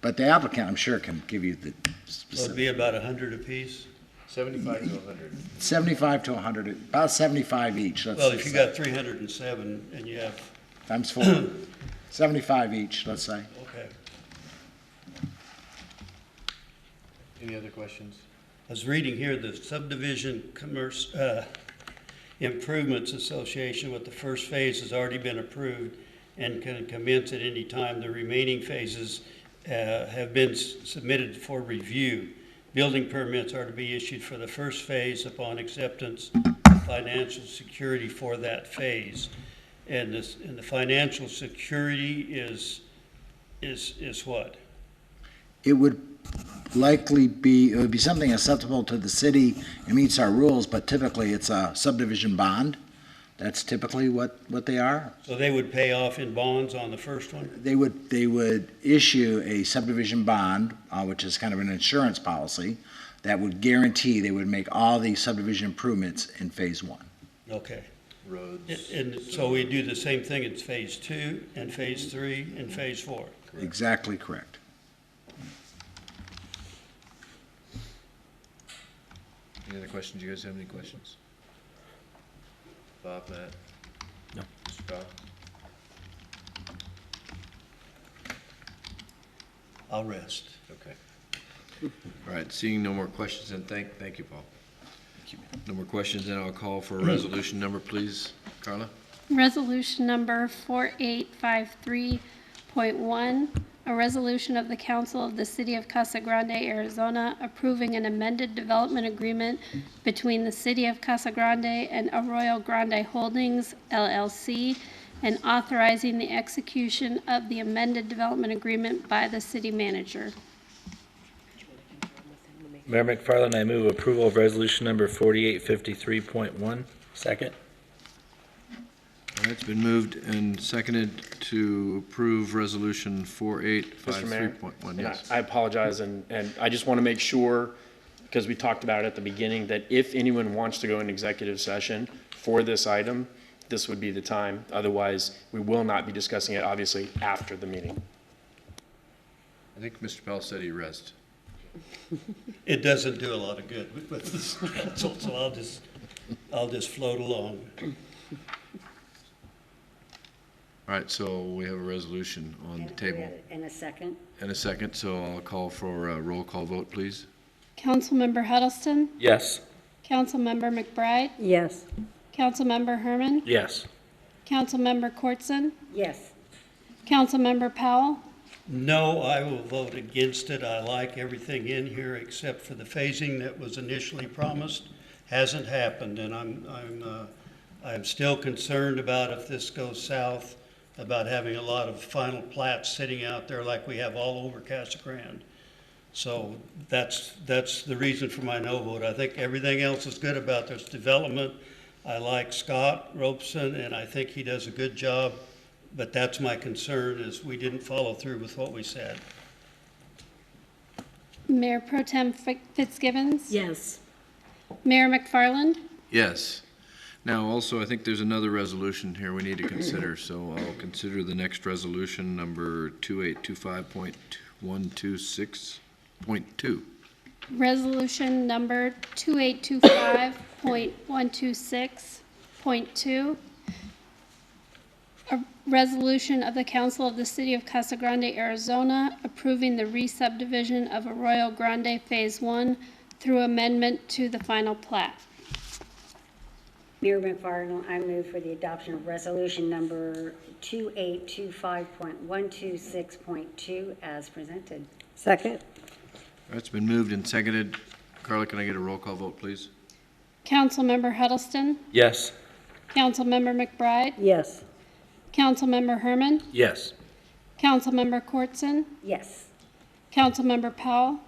But the applicant, I'm sure, can give you the
So it'd
specific.
be about 100 apiece?
75 to 100.
75 to 100, about 75 each.
Well, if you got 307 and you have,
Times 4, 75 each, let's say.
okay.
Any other questions?
I was reading here, the subdivision improvements association with the first phase has already been approved and can commence at any time. The remaining phases have been submitted for review. Building permits are to be issued for the first phase upon acceptance of financial security for that phase. And the financial security is what?
It would likely be, it would be something acceptable to the city and meets our rules, but typically it's a subdivision bond. That's typically what they are.
So they would pay off in bonds on the first one?
They would issue a subdivision bond, which is kind of an insurance policy, that would guarantee they would make all the subdivision improvements in phase one.
Okay.
Roads.
And so we do the same thing in phase two, and phase three, and phase four?
Exactly correct.
Any other questions? You guys have any questions? Bob, Matt?
No.
Mr. Powell?
I'll rest.
Okay. All right, seeing no more questions, then thank you, Paul. No more questions, then I'll call for a resolution number, please. Carla?
Resolution number 4853.1, a resolution of the Council of the City of Casa Grande, Arizona, approving an amended development agreement between the City of Casa Grande and Arroyo Grande Holdings, LLC, and authorizing the execution of the amended development agreement by the city manager.
Mayor McFarland, I move approval of resolution number 4853.1. Second.
All right, it's been moved and seconded to approve resolution
Mr. Mayor,
4853.1.
and
Yes.
I apologize, and I just want to make sure, because we talked about it at the beginning, that if anyone wants to go in executive session for this item, this would be the time. Otherwise, we will not be discussing it, obviously, after the meeting.
I think Mr. Powell said he rests.
It doesn't do a lot of good with this council, so I'll just float along.
All right, so we have a resolution on the table
And a second?
and a second, so I'll call for a roll call vote, please.
Councilmember Huddleston,
Yes.
Councilmember McBride,
Yes.
Councilmember Herman,
Yes.
Councilmember Courtson,
Yes.
Councilmember Powell,
No, I will vote against it. I like everything in here except for the phasing that was initially promised. Hasn't happened, and I'm still concerned about if this goes south, about having a lot of final plats sitting out there like we have all over Casa Grande. So that's the reason for my no vote. I think everything else is good about this development. I like Scott Robeson, and I think he does a good job, but that's my concern, is we didn't follow through with what we said.
Mayor Pro Tem Fitzgibbons?
Yes.
Mayor McFarland?
Yes. Now, also, I think there's another resolution here we need to consider, so I'll consider the next resolution, number 2825.126.2.
Resolution number 2825.126.2. A resolution of the Council of the City of Casa Grande, Arizona, approving the re-subdivision of Arroyo Grande Phase 1 through amendment to the final plat.
Mayor McFarland, I move for the adoption of resolution number 2825.126.2 as presented.
Second?
All right, it's been moved and seconded. Carla, can I get a roll call vote, please?
Councilmember Huddleston?
Yes.
Councilmember McBride?
Yes.
Councilmember Herman?
Yes.
Councilmember Courtson?
Yes.
Councilmember Powell?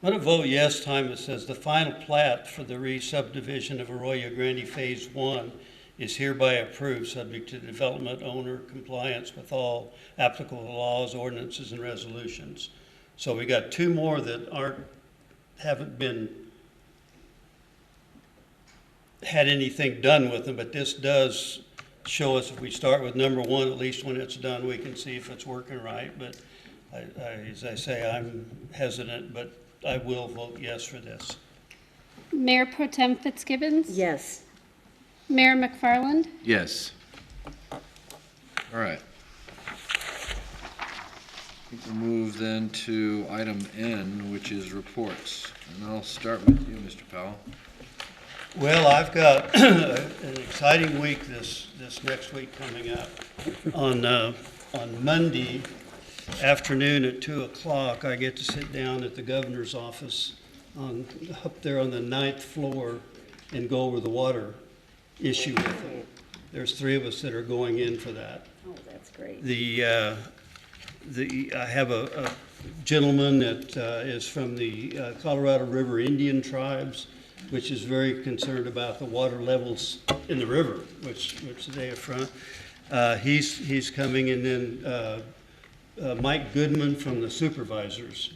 I'm going to vote yes, time it says the final plat for the re-subdivision of Arroyo Grande Phase 1 is hereby approved, subject to development owner compliance with all applicable laws, ordinances, and resolutions. So we got two more that haven't had anything done with them, but this does show us, if we start with number 1, at least when it's done, we can see if it's working right. But as I say, I'm hesitant, but I will vote yes for this.
Mayor Pro Tem Fitzgibbons?
Yes.
Mayor McFarland?
Yes. All right. I think we'll move then to item N, which is reports. And I'll start with you, Mr. Powell.
Well, I've got an exciting week this next week coming up. On Monday afternoon at 2 o'clock, I get to sit down at the governor's office up there on the 9th floor and go over the water issue with him. There's 3 of us that are going in for that.
Oh, that's great.
I have a gentleman that is from the Colorado River Indian tribes, which is very concerned about the water levels in the river, which they affront. He's coming, and then Mike Goodman from the supervisors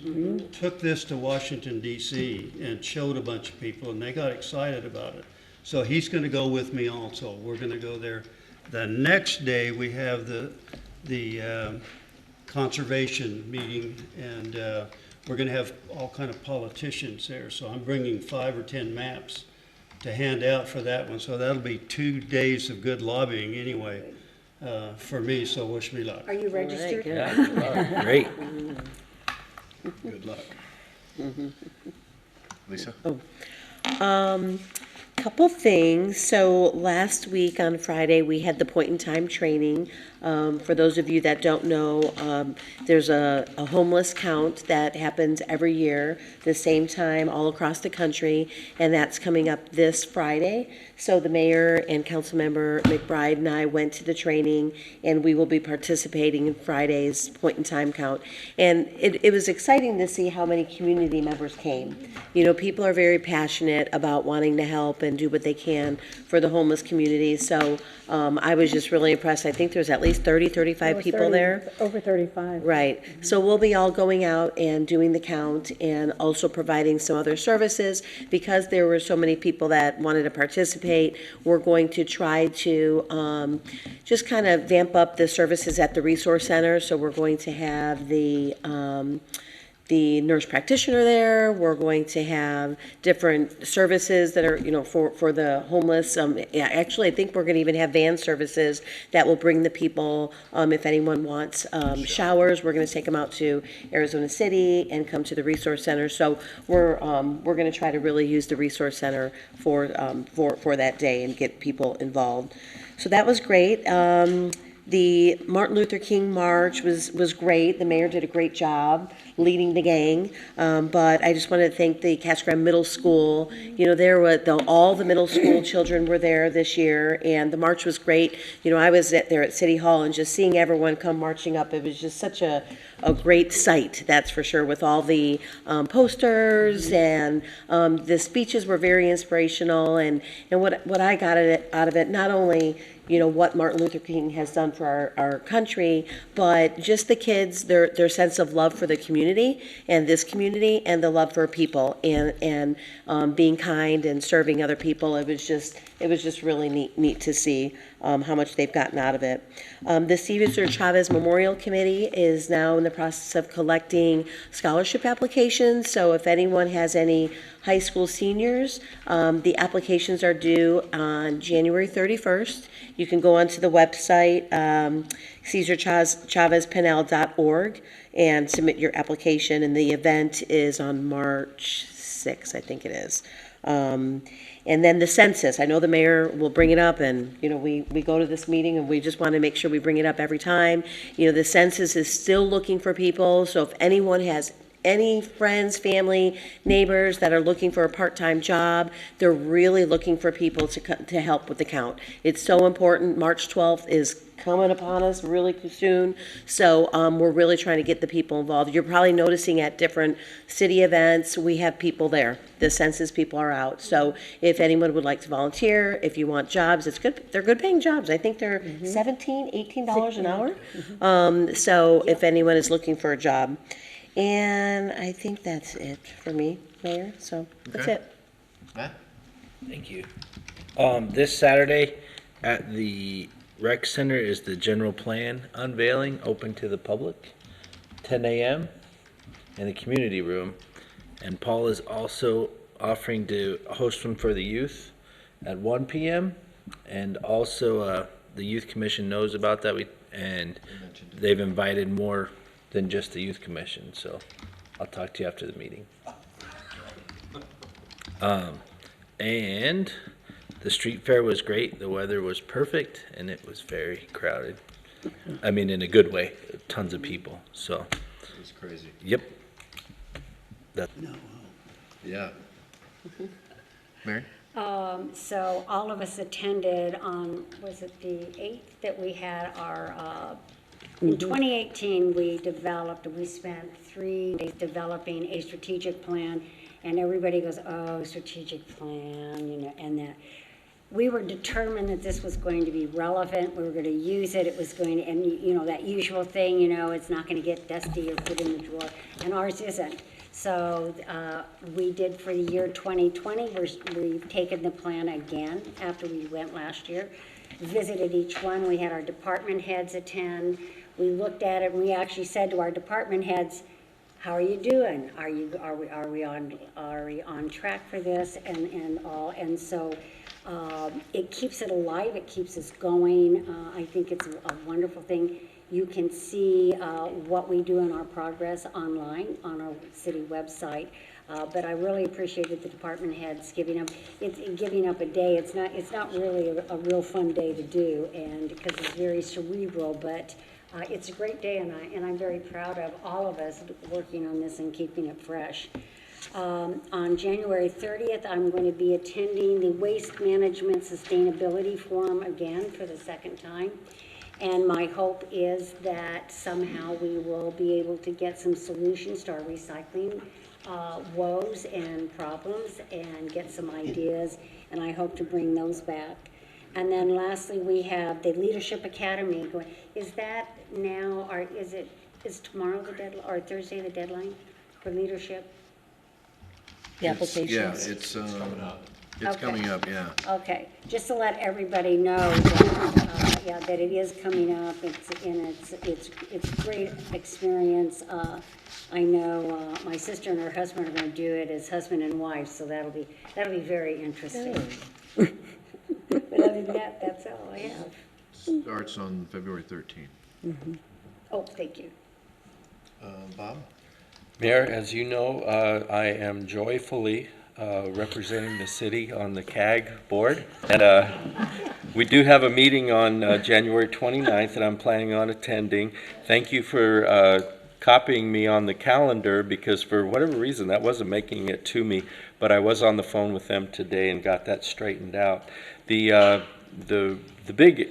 took this to Washington, D.C. and showed a bunch of people, and they got excited about it. So he's going to go with me also. We're going to go there. The next day, we have the conservation meeting, and we're going to have all kind of politicians there. So I'm bringing 5 or 10 maps to hand out for that one. So that'll be 2 days of good lobbying anyway. For me, so wish me luck.
Are you registered?
Yeah. Great.
Good luck. Lisa?
Couple things. So last week on Friday, we had the point in time training. For those of you that don't know, there's a homeless count that happens every year, the same time all across the country, and that's coming up this Friday. So the mayor and Councilmember McBride and I went to the training, and we will be participating in Friday's point in time count. And it was exciting to see how many community members came. You know, people are very passionate about wanting to help and do what they can for the homeless community. So I was just really impressed. I think there's at least 30, 35 people there.
Over 35.
Right. So we'll be all going out and doing the count and also providing some other services. Because there were so many people that wanted to participate, we're going to try to just kind of vamp up the services at the resource center. So we're going to have the nurse practitioner there. We're going to have different services that are, you know, for the homeless. Actually, I think we're going to even have van services that will bring the people, if anyone wants showers, we're going to take them out to Arizona City and come to the resource center. So we're going to try to really use the resource center for that day and get people involved. So that was great. The Martin Luther King March was great. The mayor did a great job leading the gang. But I just wanted to thank the Casa Grande Middle School. You know, all the middle school children were there this year, and the march was great. You know, I was there at City Hall, and just seeing everyone come marching up, it was just such a great sight, that's for sure, with all the posters, and the speeches were very inspirational. And what I got out of it, not only, you know, what Martin Luther King has done for our country, but just the kids, their sense of love for the community and this community, and the love for people, and being kind and serving other people. It was just really neat to see how much they've gotten out of it. The Cesar Chavez Memorial Committee is now in the process of collecting scholarship applications. So if anyone has any high school seniors, the applications are due on January 31st. You can go onto the website, CesarChavezPennell.org, and submit your application. And the event is on March 6th, I think it is. And then the census, I know the mayor will bring it up, and, you know, we go to this meeting and we just want to make sure we bring it up every time. You know, the census is still looking for people, so if anyone has any friends, family, neighbors that are looking for a part-time job, they're really looking for people to help with the count. It's so important. March 12th is coming upon us really soon, so we're really trying to get the people involved. You're probably noticing at different city events, we have people there. The census people are out. So if anyone would like to volunteer, if you want jobs, it's good. They're good paying jobs. I think they're $17, $18 an hour. So if anyone is looking for a job. And I think that's it for me, Mayor, so that's
Okay.
it.
Matt?
Thank you. This Saturday at the Rec Center is the general plan unveiling, open to the public, 10 a.m. in the community room. And Paul is also offering to host one for the youth at 1 p.m. And also, the Youth Commission knows about that, and they've invited more than just the Youth Commission, so I'll talk to you after the meeting. And the street fair was great. The weather was perfect, and it was very crowded. I mean, in a good way, tons of people, so.
It was crazy.
Yep. That.
Yeah. Mary?
So all of us attended on, was it the 8th that we had our, in 2018, we spent 3 days developing a strategic plan, and everybody goes, oh, strategic plan, you know, and that. We were determined that this was going to be relevant, we were going to use it, it was going to, and you know, that usual thing, you know, it's not going to get dusty or put in the drawer, and ours isn't. So we did for the year 2020, we've taken the plan again after we went last year, visited each one, we had our department heads attend. We looked at it, and we actually said to our department heads, how are you doing? Are we on track for this and all? And so it keeps it alive, it keeps us going. I think it's a wonderful thing. You can see what we do in our progress online on our city website. But I really appreciated the department heads giving up a day. It's not really a real fun day to do, and because it's very cerebral, but it's a great day, and I'm very proud of all of us working on this and keeping it fresh. On January 30th, I'm going to be attending the Waste Management Sustainability Forum again for the second time. And my hope is that somehow we will be able to get some solutions to our recycling woes and problems and get some ideas, and I hope to bring those back. And then lastly, we have the Leadership Academy going. Is that now, or is tomorrow the deadline, or Thursday the deadline for leadership?
The applications?
Yeah, it's coming up. It's coming up, yeah.
Okay, just to let everybody know that, that it is coming up. It's a great experience. I know my sister and her husband are going to do it as husband and wife, so that'll be very interesting. But other than that, that's all I have.
Starts on February 13th.
Oh, thank you.
Bob?
Mayor, as you know, I am joyfully representing the city on the CAG board. And we do have a meeting on January 29th that I'm planning on attending. Thank you for copying me on the calendar, because for whatever reason that wasn't making it to me, but I was on the phone with them today and got that straightened out. The big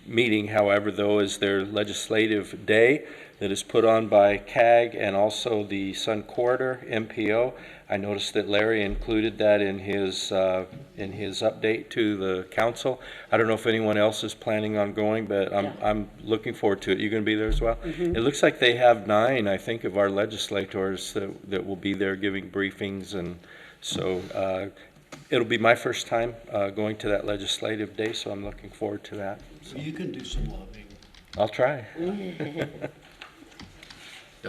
meeting, however, though, is their legislative day that is put on by CAG and also the Sun Corridor MPO. I noticed that Larry included that in his update to the council. I don't know if anyone else is planning on going, but I'm looking forward to it. You going to be there as well?
Mm-hmm.
It looks like they have 9, I think, of our legislators that will be there giving briefings, and so it'll be my first time going to that legislative day, so I'm looking forward to that.
So you can do some lobbying.
I'll try.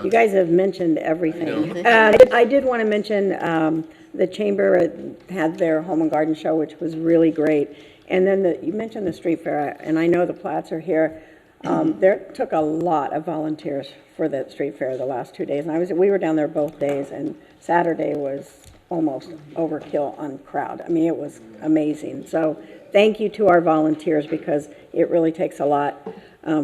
You guys have mentioned everything. I did want to mention, the Chamber had their Home and Garden Show, which was really great. And then you mentioned the street fair, and I know the Platts are here. There took a lot of volunteers for that street fair the last 2 days. And we were down there both days, and Saturday was almost overkill on crowd. I mean, it was amazing. So thank you to our volunteers, because it really takes a lot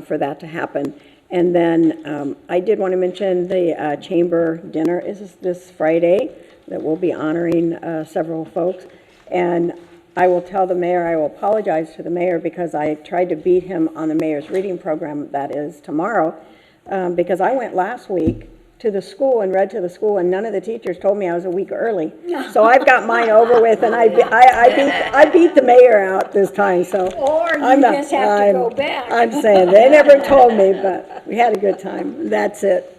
for that to happen. And then I did want to mention the chamber dinner is this Friday that we'll be honoring several folks. And I will tell the mayor, I will apologize to the mayor, because I tried to beat him on the mayor's reading program that is tomorrow, because I went last week to the school and read to the school, and none of the teachers told me I was a week early. So I've got mine over with, and I beat the mayor out this time, so.
Or you just have to go back.
I'm saying, they never told me, but we had a good time. That's it.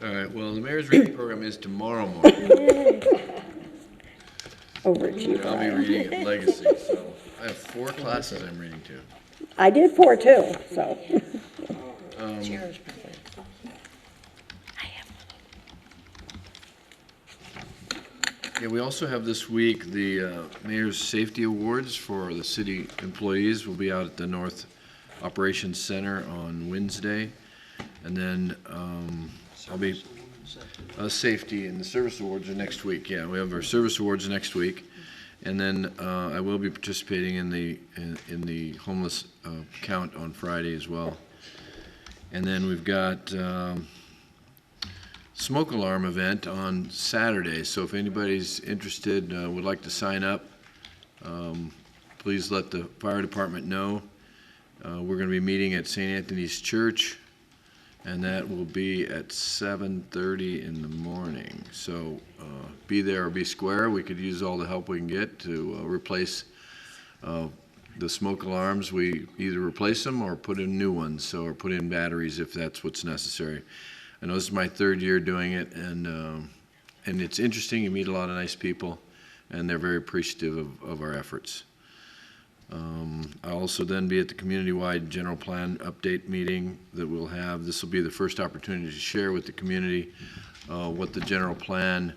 All right, well, the mayor's reading program is tomorrow morning.
Overachiever.
I'll be reading at Legacy, so I have 4 classes I'm reading to.
I did 4 too, so.
Yeah, we also have this week the Mayor's Safety Awards for the city employees. Will be out at the North Operations Center on Wednesday. And then I'll be safety and the service awards are next week. Yeah, we have our service awards next week. And then I will be participating in the homeless count on Friday as well. And then we've got smoke alarm event on Saturday. So if anybody's interested, would like to sign up, please let the fire department know. We're going to be meeting at St. Anthony's Church, and that will be at 7:30 in the morning. So be there or be square. We could use all the help we can get to replace the smoke alarms. We either replace them or put in new ones, or put in batteries if that's what's necessary. I know this is my 3rd year doing it, and it's interesting. You meet a lot of nice people, and they're very appreciative of our efforts. I'll also then be at the community-wide general plan update meeting that we'll have. This will be the first opportunity to share with the community what the general plan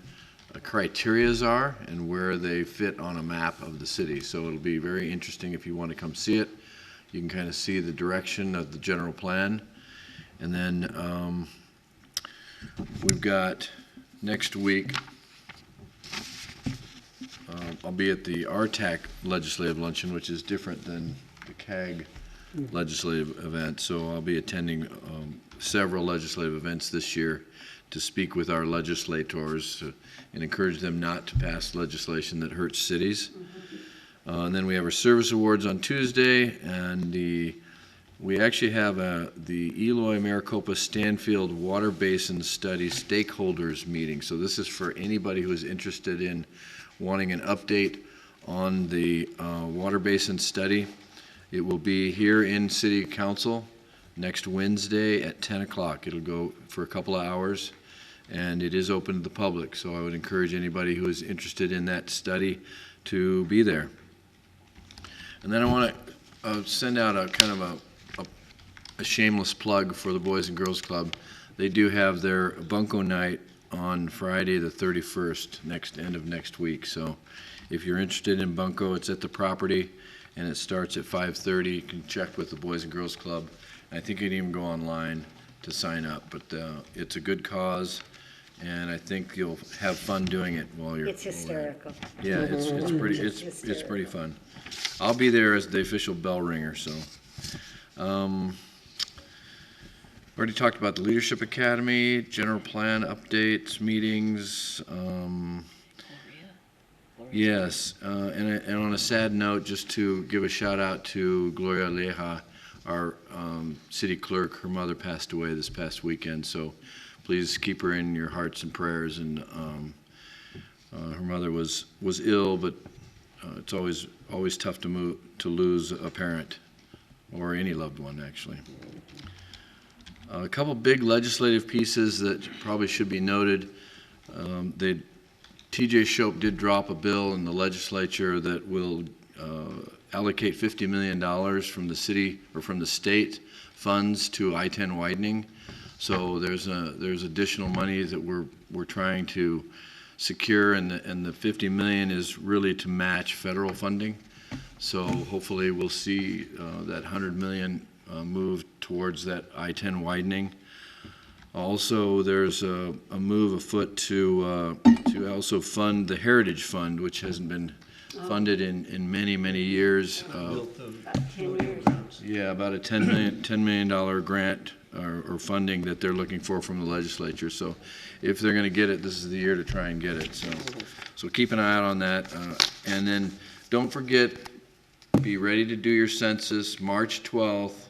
criterias are and where they fit on a map of the city. So it'll be very interesting if you want to come see it. You can kind of see the direction of the general plan. And then we've got next week, I'll be at the RTAC Legislative Luncheon, which is different than the CAG legislative event. So I'll be attending several legislative events this year to speak with our legislators and encourage them not to pass legislation that hurts cities. And then we have our service awards on Tuesday, and we actually have the Eloy Maricopa Stanfield Water Basin Study Stakeholders Meeting. So this is for anybody who is interested in wanting an update on the water basin study. It will be here in City Council next Wednesday at 10 o'clock. It'll go for a couple of hours, and it is open to the public. So I would encourage anybody who is interested in that study to be there. And then I want to send out a kind of a shameless plug for the Boys and Girls Club. They do have their Bunko night on Friday the 31st, end of next week. So if you're interested in Bunko, it's at the property, and it starts at 5:30. You can check with the Boys and Girls Club. I think you can even go online to sign up, but it's a good cause, and I think you'll have fun doing it while you're.
It's hysterical.
Yeah, it's pretty fun. I'll be there as the official bell ringer, so. Already talked about the Leadership Academy, general plan updates, meetings. Yes, and on a sad note, just to give a shout out to Gloria Leja, our city clerk. Her mother passed away this past weekend, so please keep her in your hearts and prayers. And her mother was ill, but it's always tough to lose a parent or any loved one, actually. A couple big legislative pieces that probably should be noted. TJ Shope did drop a bill in the legislature that will allocate $50 million from the city or from the state funds to I-10 widening. So there's additional money that we're trying to secure, and the $50 million is really to match federal funding. So hopefully we'll see that $100 million move towards that I-10 widening. Also, there's a move afoot to also fund the Heritage Fund, which hasn't been funded in many years.
About 10 years.
Yeah, about a $10 million grant or funding that they're looking for from the legislature. So if they're going to get it, this is the year to try and get it. So keep an eye out on that. And then don't forget, be ready to do your census March 12th.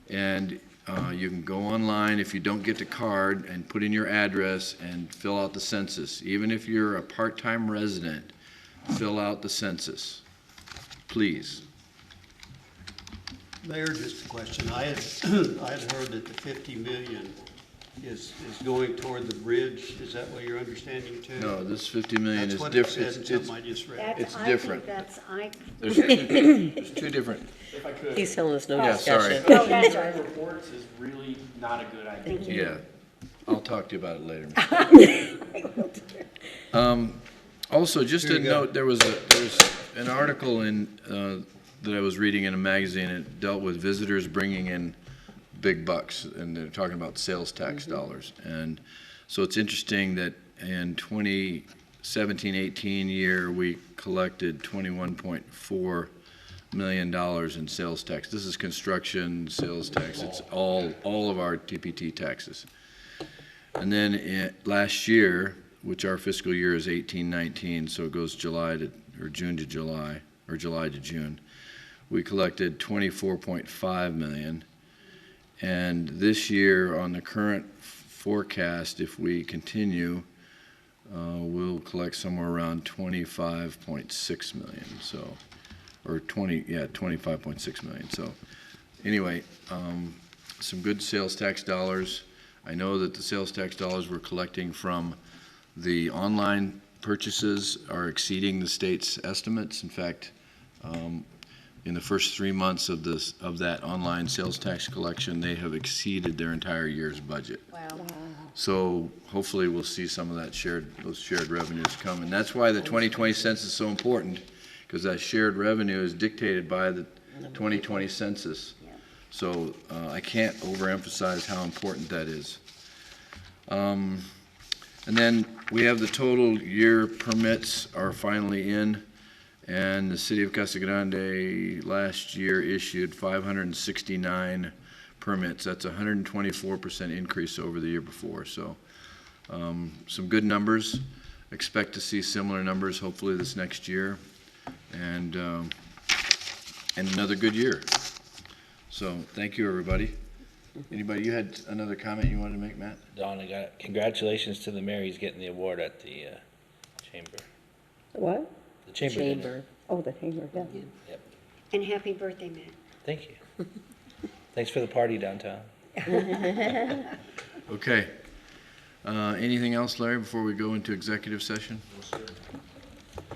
And you can go online if you don't get the card and put in your address and fill out the census. Even if you're a part-time resident, fill out the census, please.
Mayor, just a question. I had heard that the 50 million is going toward the bridge. Is that what you're understanding too?
No, this 50 million
That's
is
what it
different.
said, something I just read.
It's different.
I
There's two different.
If I could.
He's telling us no
Yeah,
discussion.
sorry.
Oh, that's right.
Reports is really not a good idea.
Yeah, I'll talk to you about it later. Also, just a note, there's an article that I was reading in a magazine. It dealt with visitors bringing in big bucks, and they're talking about sales tax dollars. And so it's interesting that in 2017-18 year, we collected $21.4 million in sales tax. This is construction sales tax. It's all of our TPT taxes. And then last year, which our fiscal year is 18-19, so it goes June to July, or July to June, we collected $24.5 million. And this year, on the current forecast, if we continue, we'll collect somewhere around $25.6 million. So, or 25.6 million. So, anyway, some good sales tax dollars. I know that the sales tax dollars we're collecting from the online purchases are exceeding the state's estimates. In fact, in the first 3 months of that online sales tax collection, they have exceeded their entire year's budget.
Wow.
So hopefully we'll see some of those shared revenues come. And that's why the 2020 census is so important, because that shared revenue is dictated by the 2020 census. So I can't overemphasize how important that is. And then we have the total year permits are finally in. And the city of Casa Grande last year issued 569 permits. That's a 124% increase over the year before. So some good numbers. Expect to see similar numbers hopefully this next year. And another good year. So thank you, everybody. Anybody, you had another comment you wanted to make, Matt?
Don, congratulations to the mayor. He's getting the award at the chamber.
What?
The chamber.
Oh, the chamber, yeah.
Yep.
And happy birthday, Matt.
Thank you. Thanks for the party downtown.
Okay. Anything else, Larry, before we go into executive session?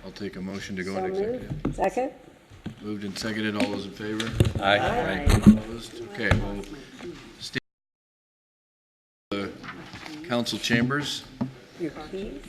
I'll take a motion to go
So
into executive.
moved. Second?
Moved and seconded. All those in favor?
Aye.
Opposed? Okay, we'll stay in the council chambers.
Your keys?